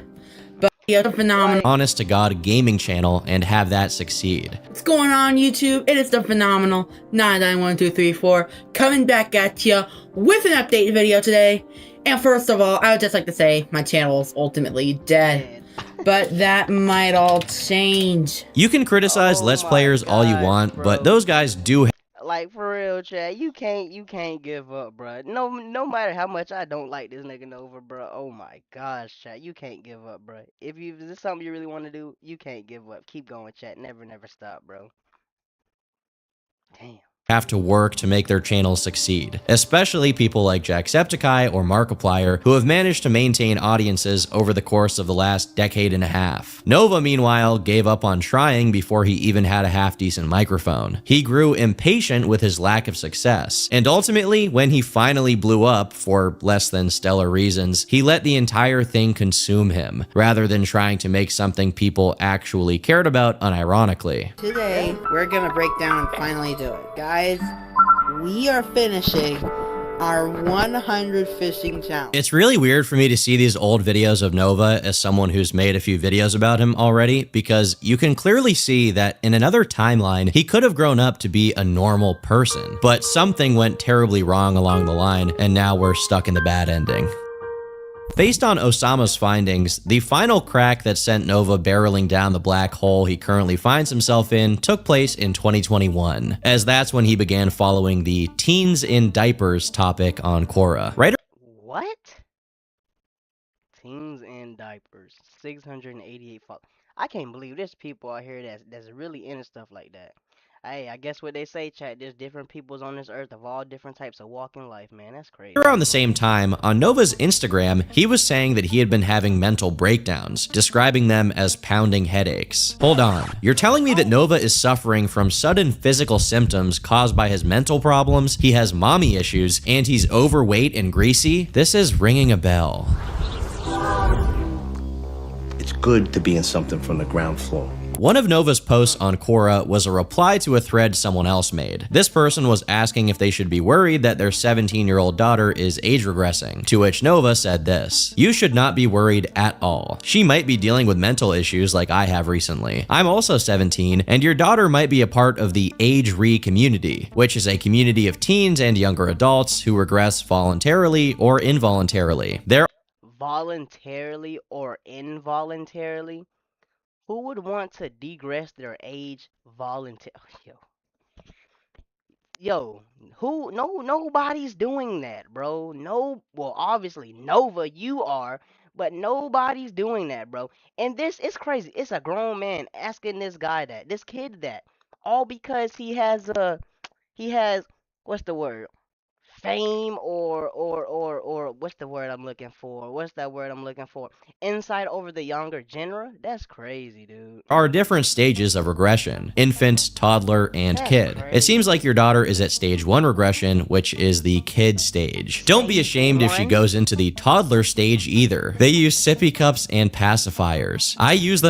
But yeah, the phenomenal honest-to-God gaming channel and have that succeed. What's going on, YouTube? It is the phenomenal 991234 coming back at you with an update video today. And first of all, I would just like to say my channel is ultimately dead. But that might all change. You can criticize Let's Players all you want, but those guys do like, for real, Chad, you can't give up, bro. No matter how much I don't like this nigga Nova, bro. Oh my gosh, Chad, you can't give up, bro. If this is something you really want to do, you can't give up. Keep going, Chad. Never stop, bro. Damn. Have to work to make their channels succeed, especially people like Jacksepticeye or Markiplier, who have managed to maintain audiences over the course of the last decade and a half. Nova, meanwhile, gave up on trying before he even had a half-decent microphone. He grew impatient with his lack of success, and ultimately, when he finally blew up, for less than stellar reasons, he let the entire thing consume him, rather than trying to make something people actually cared about unironically. Today, we're gonna break down and finally do it. Guys, we are finishing our 100 fishing challenge. It's really weird for me to see these old videos of Nova as someone who's made a few videos about him already, because you can clearly see that in another timeline, he could have grown up to be a normal person, but something went terribly wrong along the line, and now we're stuck in the bad ending. Based on Osama's findings, the final crack that sent Nova barreling down the black hole he currently finds himself in took place in 2021, as that's when he began following the teens in diapers topic on Quora. Right? What? Teens in diapers. 688 followers. I can't believe there's people out here that's really into stuff like that. Hey, I guess what they say, chat, there's different peoples on this earth of all different types of walking life, man. That's crazy. Around the same time, on Nova's Instagram, he was saying that he had been having mental breakdowns, describing them as pounding headaches. Hold on, you're telling me that Nova is suffering from sudden physical symptoms caused by his mental problems, he has mommy issues, and he's overweight and greasy? This is ringing a bell. It's good to be in something from the ground floor. One of Nova's posts on Quora was a reply to a thread someone else made. This person was asking if they should be worried that their 17-year-old daughter is age regressing, to which Nova said this: "You should not be worried at all. She might be dealing with mental issues like I have recently. I'm also 17, and your daughter might be a part of the Age-Re community, which is a community of teens and younger adults who regress voluntarily or involuntarily. There Voluntarily or involuntarily? Who would want to degress their age voluntarily? Yo, who? No, nobody's doing that, bro. No, well, obviously Nova, you are, but nobody's doing that, bro. And this is crazy. It's a grown man asking this guy that, this kid that, all because he has what's the word? Fame or what's the word I'm looking for? What's that word I'm looking for? Insight over the younger genre? That's crazy, dude. are different stages of regression: infant, toddler, and kid. It seems like your daughter is at stage 1 regression, which is the kid stage. Don't be ashamed if she goes into the toddler stage either. They use sippy cups and pacifiers. I use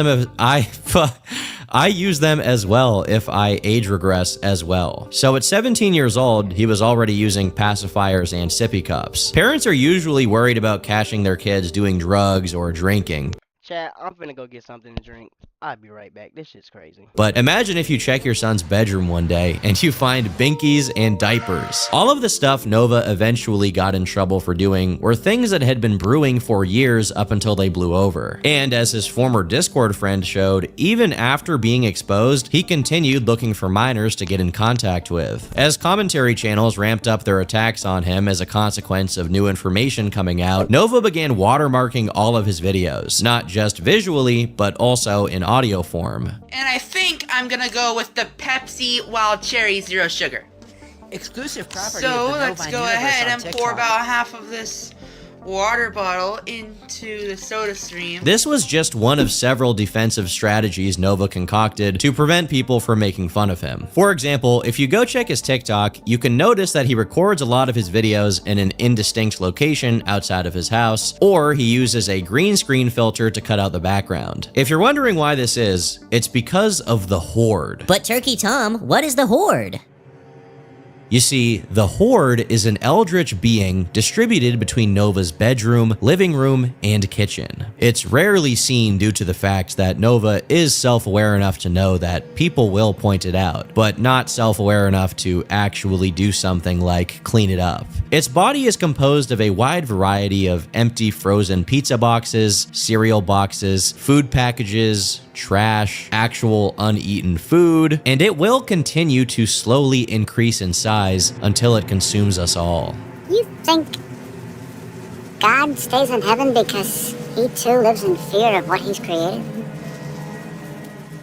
them as well if I age regress as well. So at 17 years old, he was already using pacifiers and sippy cups. Parents are usually worried about catching their kids doing drugs or drinking. Chat, I'm finna go get something to drink. I'll be right back. This shit's crazy. But imagine if you check your son's bedroom one day and you find binkies and diapers. All of the stuff Nova eventually got in trouble for doing were things that had been brewing for years up until they blew over. And as his former Discord friend showed, even after being exposed, he continued looking for minors to get in contact with. As commentary channels ramped up their attacks on him as a consequence of new information coming out, Nova began watermarking all of his videos, not just visually, but also in audio form. And I think I'm gonna go with the Pepsi Wild Cherry Zero Sugar. Exclusive property. So of the let's Novine go Universe ahead on and TikTok. pour about half of this water bottle into the soda stream. This was just one of several defensive strategies Nova concocted to prevent people from making fun of him. For example, if you go check his TikTok, you can notice that he records a lot of his videos in an indistinct location outside of his house, or he uses a green screen filter to cut out the background. If you're wondering why this is, it's because of the Horde. But Turkey Tom, what is the Horde? You see, the Horde is an eldritch being distributed between Nova's bedroom, living room, and kitchen. It's rarely seen due to the fact that Nova is self-aware enough to know that people will point it out, but not self-aware enough to actually do something like clean it up. Its body is composed of a wide variety of empty frozen pizza boxes, cereal boxes, food packages, trash, actual uneaten food, and it will continue to slowly increase in size until it consumes us all. You think God stays in heaven because he too lives in fear of what he's created?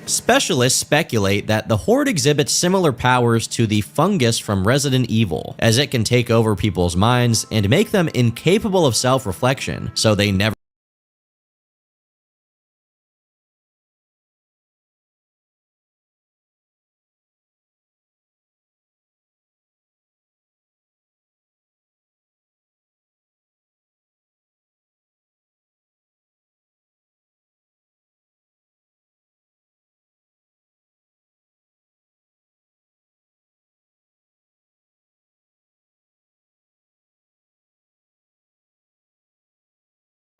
Specialists speculate that the Horde exhibits similar powers to the fungus from Resident Evil, as it can take over people's minds and make them incapable of self-reflection, so they never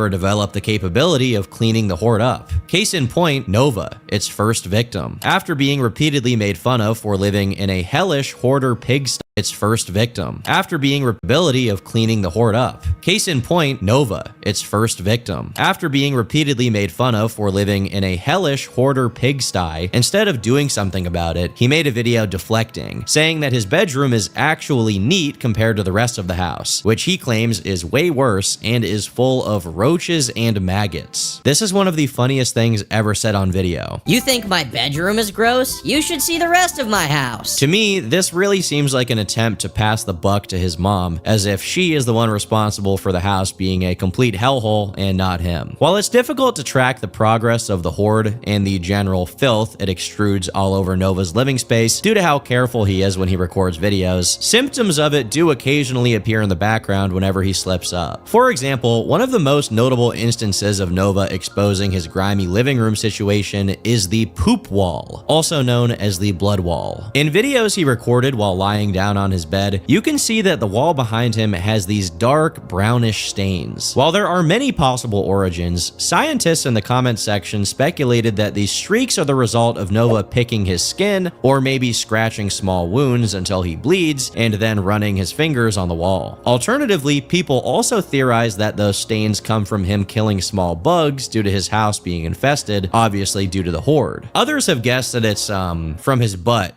develop the capability of cleaning the Horde up. Case in point, Nova, its first victim. After being repeatedly made fun of for living in a hellish hoarder pigsty, its first victim, after being ability of cleaning the horde up. Case in point, Nova, its first victim, after being repeatedly made fun of for living in a hellish hoarder pigsty. Instead of doing something about it, he made a video deflecting, saying that his bedroom is actually neat compared to the rest of the house, which he claims is way worse and is full of roaches and maggots. This is one of the funniest things ever said on video. You think my bedroom is gross? You should see the rest of my house. To me, this really seems like an attempt to pass the buck to his mom, as if she is the one responsible for the house being a complete hellhole and not him. While it's difficult to track the progress of the horde and the general filth it extrudes all over Nova's living space due to how careful he is when he records videos, symptoms of it do occasionally appear in the background whenever he slips up. For example, one of the most notable instances of Nova exposing his grimy living room situation is the poop wall, also known as the blood wall. In videos he recorded while lying down on his bed, you can see that the wall behind him has these dark brownish stains. While there are many possible origins, scientists in the comments section speculated that these streaks are the result of Nova picking his skin, or maybe scratching small wounds until he bleeds, and then running his fingers on the wall. Alternatively, people also theorize that those stains come from him killing small bugs due to his house being infested, obviously due to the horde. Others have guessed that it's from his butt.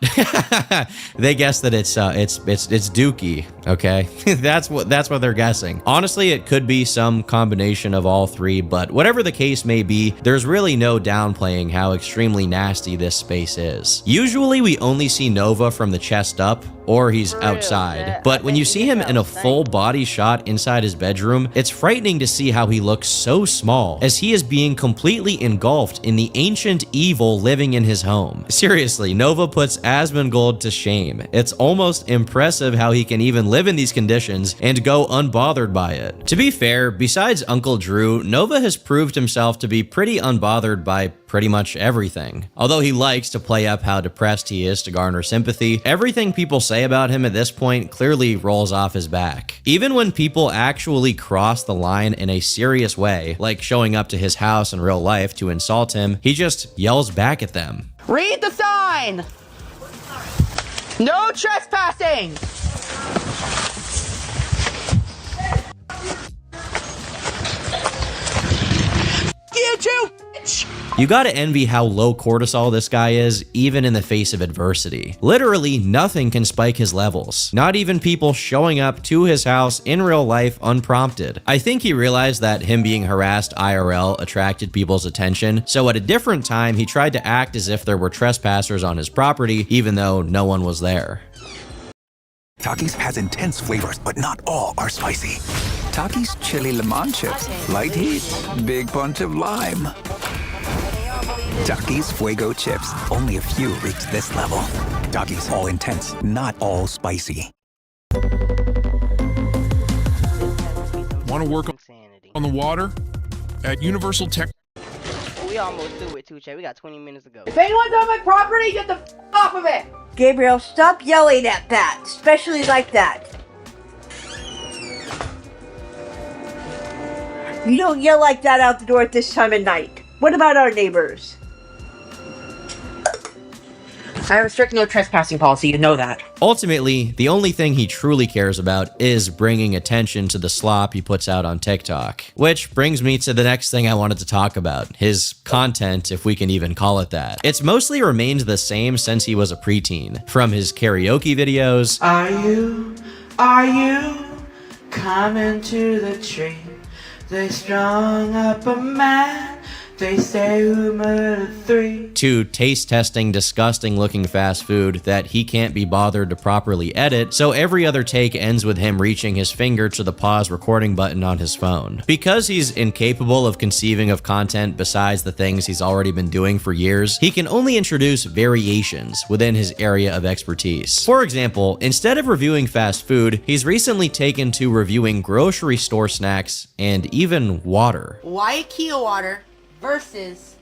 They guess that it's Dookie, okay? that's what they're guessing. Honestly, it could be some combination of all three, but whatever the case may be, there's really no downplaying how extremely nasty this space is. Usually we only see Nova from the chest up, or he's outside. But when you see him in a full body shot inside his bedroom, it's frightening to see how he looks so small, as he is being completely engulfed in the ancient evil living in his home. Seriously, Nova puts Asmongold to shame. It's almost impressive how he can even live in these conditions and go unbothered by it. To be fair, besides Uncle Drew, Nova has proved himself to be pretty unbothered by pretty much everything. Although he likes to play up how depressed he is to garner sympathy, everything people say about him at this point clearly rolls off his back. Even when people actually cross the line in a serious way, like showing up to his house in real life to insult him, he just yells back at them. Read the sign! No trespassing! You bitch! You gotta envy how low cortisol this guy is, even in the face of adversity. Literally, nothing can spike his levels. Not even people showing up to his house in real life unprompted. I think he realized that him being harassed IRL attracted people's attention, so at a different time, he tried to act as if there were trespassers on his property, even though no one was there. Takis has intense flavors, but not all are spicy. Takis chili lemon chips, light heat, big punch of lime. Takis Fuego chips, only a few reach this level. Takis all intense, not all spicy. Want to work on the water? At Universal Tech. We almost through it too, Chad. We got 20 minutes to go. If anyone's on my property, get the f off of it! Gabriel, stop yelling at that, especially like that. You don't yell like that out the door at this time of night. What about our neighbors? I have a strict no trespassing policy, you know that. Ultimately, the only thing he truly cares about is bringing attention to the slop he puts out on TikTok. Which brings me to the next thing I wanted to talk about, his content, if we can even call it that. It's mostly remained the same since he was a preteen. From his karaoke videos, Are you coming to the tree? They strung up a man, they say who murdered three. to taste testing disgusting looking fast food that he can't be bothered to properly edit, so every other take ends with him reaching his finger to the pause recording button on his phone. Because he's incapable of conceiving of content besides the things he's already been doing for years, he can only introduce variations within his area of expertise. For example, instead of reviewing fast food, he's recently taken to reviewing grocery store snacks and even water. Waikio water versus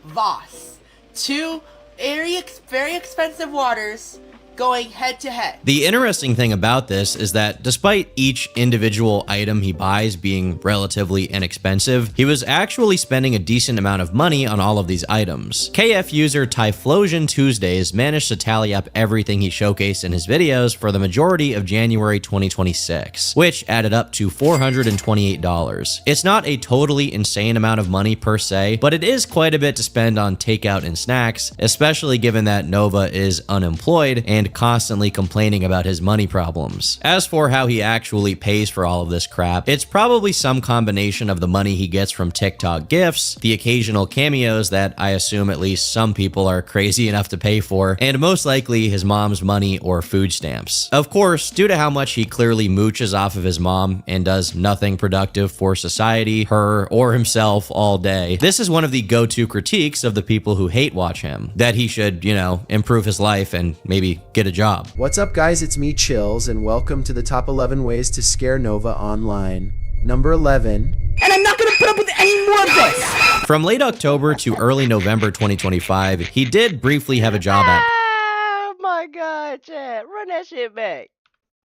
Voss. Two very expensive waters going head to head. The interesting thing about this is that despite each individual item he buys being relatively inexpensive, he was actually spending a decent amount of money on all of these items. KF user Typhlosion Tuesdays managed to tally up everything he showcased in his videos for the majority of January 2026, which added up to $428. It's not a totally insane amount of money per se, but it is quite a bit to spend on takeout and snacks, especially given that Nova is unemployed and constantly complaining about his money problems. As for how he actually pays for all of this crap, it's probably some combination of the money he gets from TikTok gifts, the occasional cameos that I assume at least some people are crazy enough to pay for, and most likely his mom's money or food stamps. Of course, due to how much he clearly mooches off of his mom and does nothing productive for society, her, or himself all day, this is one of the go-to critiques of the people who hate watch him, that he should, you know, improve his life and maybe get a job. What's up, guys? It's me, Chills, and welcome to the top 11 ways to scare Nova online. Number 11. And I'm not gonna put up with any more of this! From late October to early November 2025, he did briefly have a job at Oh my god, Chad. Run that shit back.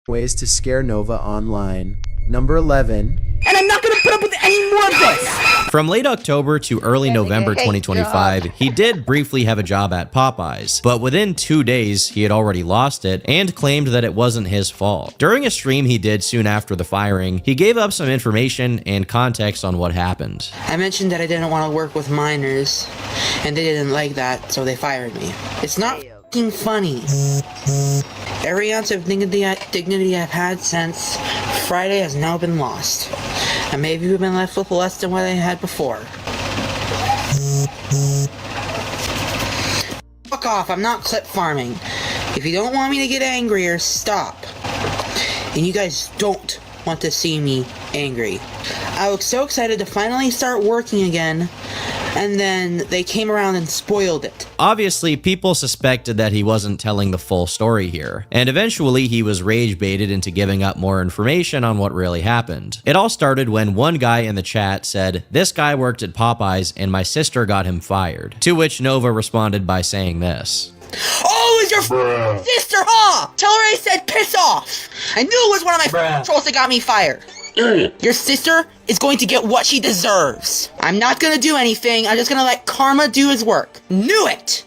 Ways to scare Nova online. Number 11. And I'm not gonna put up with any more of this! From late October to early November 2025, he did briefly have a job at Popeyes, but within 2 days, he had already lost it and claimed that it wasn't his fault. During a stream he did soon after the firing, he gave up some information and context on what happened. I mentioned that I didn't want to work with minors, and they didn't like that, so they fired me. It's not f***ing funny. Every ounce of dignity I've had since Friday has now been lost. And maybe we've been left with less than what I had before. Fuck off, I'm not clip farming. If you don't want me to get angrier, stop. And you guys don't want to see me angry. I was so excited to finally start working again, and then they came around and spoiled it. Obviously, people suspected that he wasn't telling the full story here, and eventually he was rage baited into giving up more information on what really happened. It all started when one guy in the chat said, "This guy worked at Popeyes and my sister got him fired," to which Nova responded by saying this. Oh, it's your sister, huh? Tell her I said piss off. I knew it was one of my trolls that got me fired. Your sister is going to get what she deserves. I'm not gonna do anything. I'm just gonna let karma do his work. Knew it!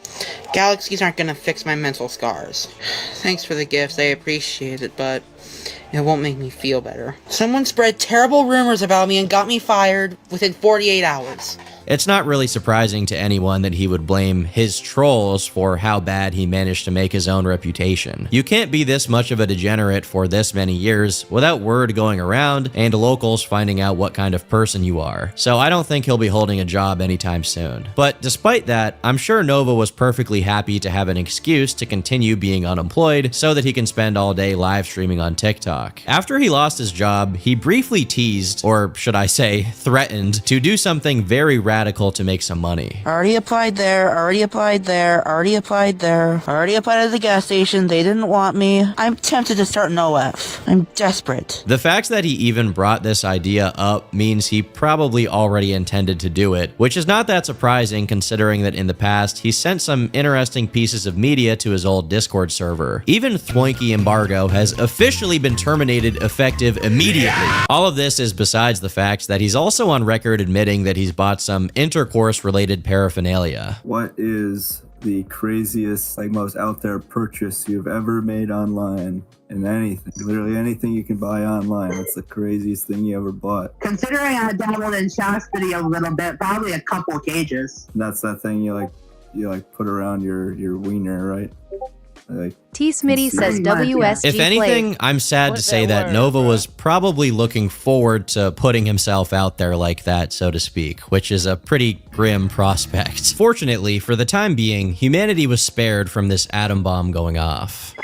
Galaxies aren't gonna fix my mental scars. Thanks for the gifts. I appreciate it, but it won't make me feel better. Someone spread terrible rumors about me and got me fired within 48 hours. It's not really surprising to anyone that he would blame his trolls for how bad he managed to make his own reputation. You can't be this much of a degenerate for this many years without word going around and locals finding out what kind of person you are. So I don't think he'll be holding a job anytime soon. But despite that, I'm sure Nova was perfectly happy to have an excuse to continue being unemployed so that he can spend all day live streaming on TikTok. After he lost his job, he briefly teased, or should I say, threatened, to do something very radical to make some money. Already applied there, already applied there, already applied there, already applied at the gas station, they didn't want me. I'm tempted to start an OF. I'm desperate. The fact that he even brought this idea up means he probably already intended to do it, which is not that surprising considering that in the past, he sent some interesting pieces of media to his old Discord server. Even Thwoinky Embargo has officially been terminated effective immediately. All of this is besides the fact that he's also on record admitting that he's bought some intercourse-related paraphernalia. What is the craziest, most out there purchase you've ever made online? And anything, literally anything you can buy online. What's the craziest thing you ever bought? Considering I dabbled in chastity a little bit, probably a couple cages. And that's that thing you put around your wiener, right? T. Smitty says WSG. If anything, I'm sad to say that Nova was probably looking forward to putting himself out there like that, so to speak, which is a pretty grim prospect. Fortunately, for the time being, humanity was spared from this atom bomb going off.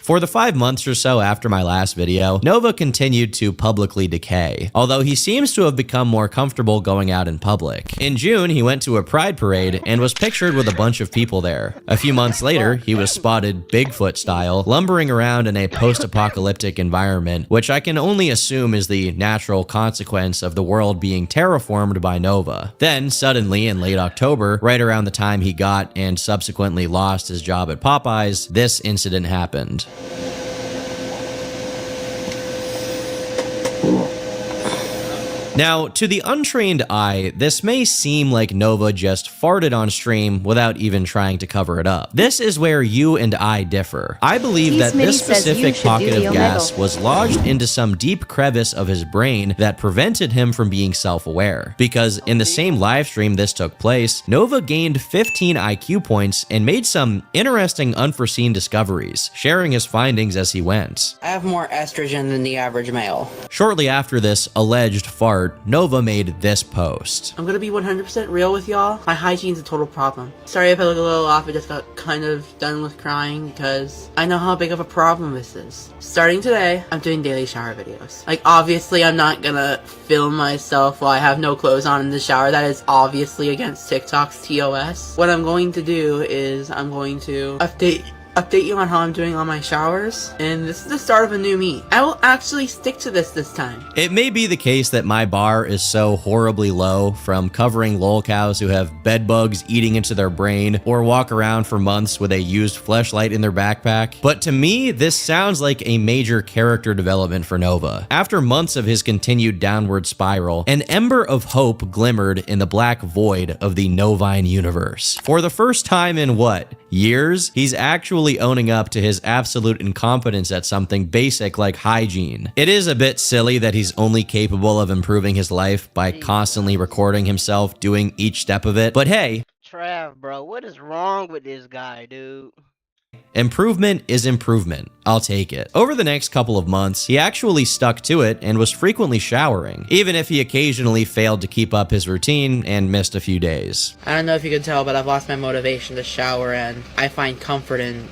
For the 5 months or so after my last video, Nova continued to publicly decay, although he seems to have become more comfortable going out in public. In June, he went to a pride parade and was pictured with a bunch of people there. A few months later, he was spotted Bigfoot style, lumbering around in a post-apocalyptic environment, which I can only assume is the natural consequence of the world being terraformed by Nova. Then, suddenly, in late October, right around the time he got and subsequently lost his job at Popeyes, this incident happened. Now, to the untrained eye, this may seem like Nova just farted on stream without even trying to cover it up. This is where you and I differ. I believe that this specific pocket of gas was lodged into some deep crevice of his brain that prevented him from being self-aware. Because in the same live stream this took place, Nova gained 15 IQ points and made some interesting unforeseen discoveries, sharing his findings as he went. I have more estrogen than the average male. Shortly after this alleged fart, Nova made this post. I'm gonna be 100% real with y'all. My hygiene's a total problem. Sorry if I look a little off, I just got kind of done with crying because I know how big of a problem this is. Starting today, I'm doing daily shower videos. Like, obviously I'm not gonna film myself while I have no clothes on in the shower. That is obviously against TikTok's TOS. What I'm going to do is I'm going to update you on how I'm doing on my showers, and this is the start of a new me. I will actually stick to this time. It may be the case that my bar is so horribly low from covering lolcows who have bed bugs eating into their brain or walk around for months with a used fleshlight in their backpack, but to me, this sounds like a major character development for Nova. After months of his continued downward spiral, an ember of hope glimmered in the black void of the Novine universe. For the first time in what, years, he's actually owning up to his absolute incompetence at something basic like hygiene. It is a bit silly that he's only capable of improving his life by constantly recording himself doing each step of it, but hey, Trav, bro, what is wrong with this guy, dude? improvement is improvement. I'll take it. Over the next couple of months, he actually stuck to it and was frequently showering, even if he occasionally failed to keep up his routine and missed a few days. I don't know if you can tell, but I've lost my motivation to shower, and I find comfort in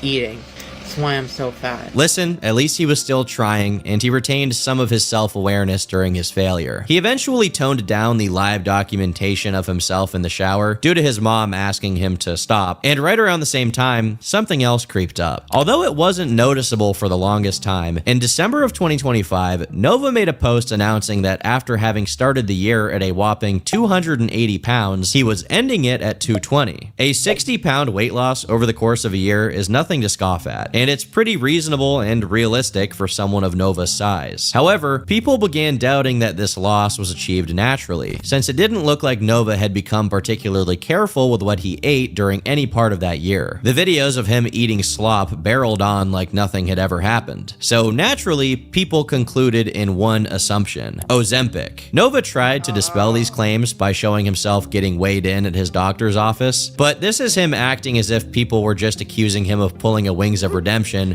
eating. That's why I'm so fat. Listen, at least he was still trying, and he retained some of his self-awareness during his failure. He eventually toned down the live documentation of himself in the shower due to his mom asking him to stop, and right around the same time, something else creeped up. Although it wasn't noticeable for the longest time, in December of 2025, Nova made a post announcing that after having started the year at a whopping 280 pounds, he was ending it at 220. A 60-pound weight loss over the course of a year is nothing to scoff at, and it's pretty reasonable and realistic for someone of Nova's size. However, people began doubting that this loss was achieved naturally, since it didn't look like Nova had become particularly careful with what he ate during any part of that year. The videos of him eating slop barreled on like nothing had ever happened. So naturally, people concluded in one assumption: Ozempic. Nova tried to dispel these claims by showing himself getting weighed in at his doctor's office, but this is him acting as if people were just accusing him of pulling a Wings of Redemption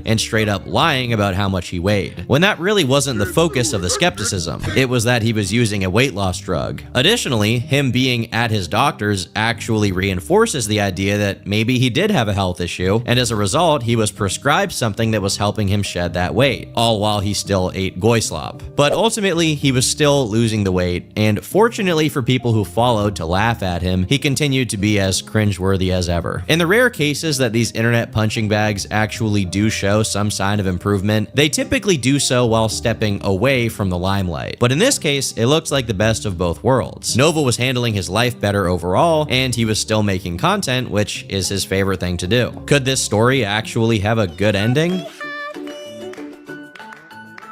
and straight up lying about how much he weighed, when that really wasn't the focus of the skepticism. It was that he was using a weight loss drug. Additionally, him being at his doctor's actually reinforces the idea that maybe he did have a health issue, and as a result, he was prescribed something that was helping him shed that weight, all while he still ate goy slop. But ultimately, he was still losing the weight, and fortunately for people who followed to laugh at him, he continued to be as cringeworthy as ever. In the rare cases that these internet punching bags actually do show some sign of improvement, they typically do so while stepping away from the limelight. But in this case, it looks like the best of both worlds. Nova was handling his life better overall, and he was still making content, which is his favorite thing to do. Could this story actually have a good ending?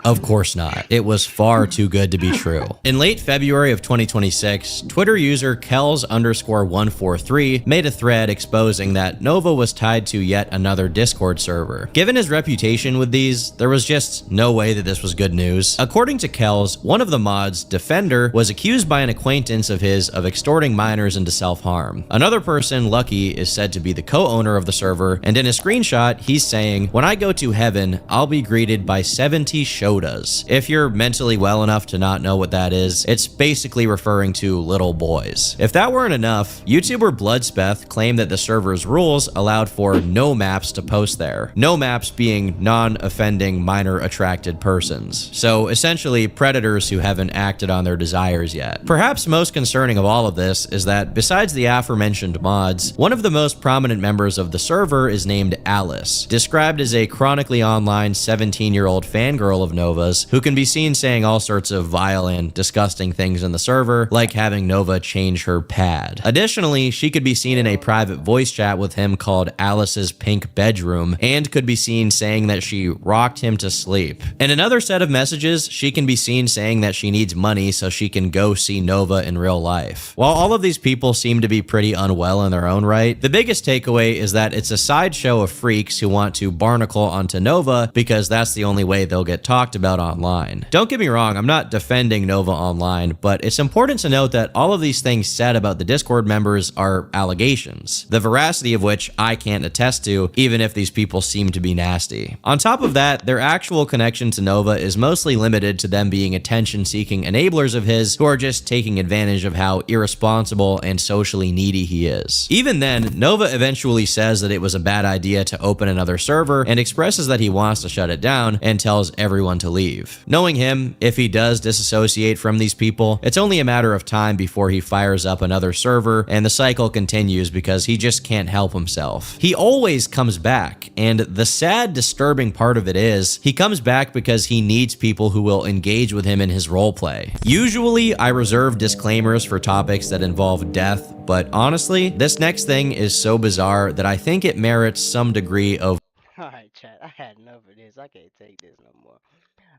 Of course not. It was far too good to be true. In late February of 2026, Twitter user Kells_143 made a thread exposing that Nova was tied to yet another Discord server. Given his reputation with these, there was just no way that this was good news. According to Kells, one of the mods, Defender, was accused by an acquaintance of his of extorting minors into self-harm. Another person, Lucky, is said to be the co-owner of the server, and in a screenshot, he's saying, "When I go to heaven, I'll be greeted by 70 show sodas. If you're mentally well enough to not know what that is, it's basically referring to little boys. If that weren't enough, YouTuber Bloodspeth claimed that the server's rules allowed for no maps to post there. No maps being non-offending minor attracted persons. So essentially predators who haven't acted on their desires yet. Perhaps most concerning of all of this is that besides the aforementioned mods, one of the most prominent members of the server is named Alice, described as a chronically online 17-year-old fangirl of Nova's who can be seen saying all sorts of vile and disgusting things in the server, like having Nova change her pad. Additionally, she could be seen in a private voice chat with him called Alice's Pink Bedroom, and could be seen saying that she rocked him to sleep. In another set of messages, she can be seen saying that she needs money so she can go see Nova in real life. While all of these people seem to be pretty unwell in their own right, the biggest takeaway is that it's a sideshow of freaks who want to barnacle onto Nova because that's the only way they'll get talked about online. Don't get me wrong, I'm not defending Nova online, but it's important to note that all of these things said about the Discord members are allegations, the veracity of which I can't attest to, even if these people seem to be nasty. On top of that, their actual connection to Nova is mostly limited to them being attention-seeking enablers of his who are just taking advantage of how irresponsible and socially needy he is. Even then, Nova eventually says that it was a bad idea to open another server and expresses that he wants to shut it down and tells everyone to leave. Knowing him, if he does disassociate from these people, it's only a matter of time before he fires up another server and the cycle continues because he just can't help himself. He always comes back, and the sad, disturbing part of it is, he comes back because he needs people who will engage with him in his roleplay. Usually, I reserve disclaimers for topics that involve death, but honestly, this next thing is so bizarre that I think it merits some degree of Alright, chat. I had enough of this. I can't take this no more.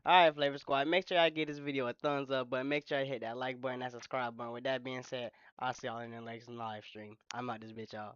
Alright, Flavor Squad. Make sure I give this video a thumbs up, but make sure I hit that like button, that subscribe button. With that being said, I'll see y'all in the next live stream. I'm out this bitch, y'all.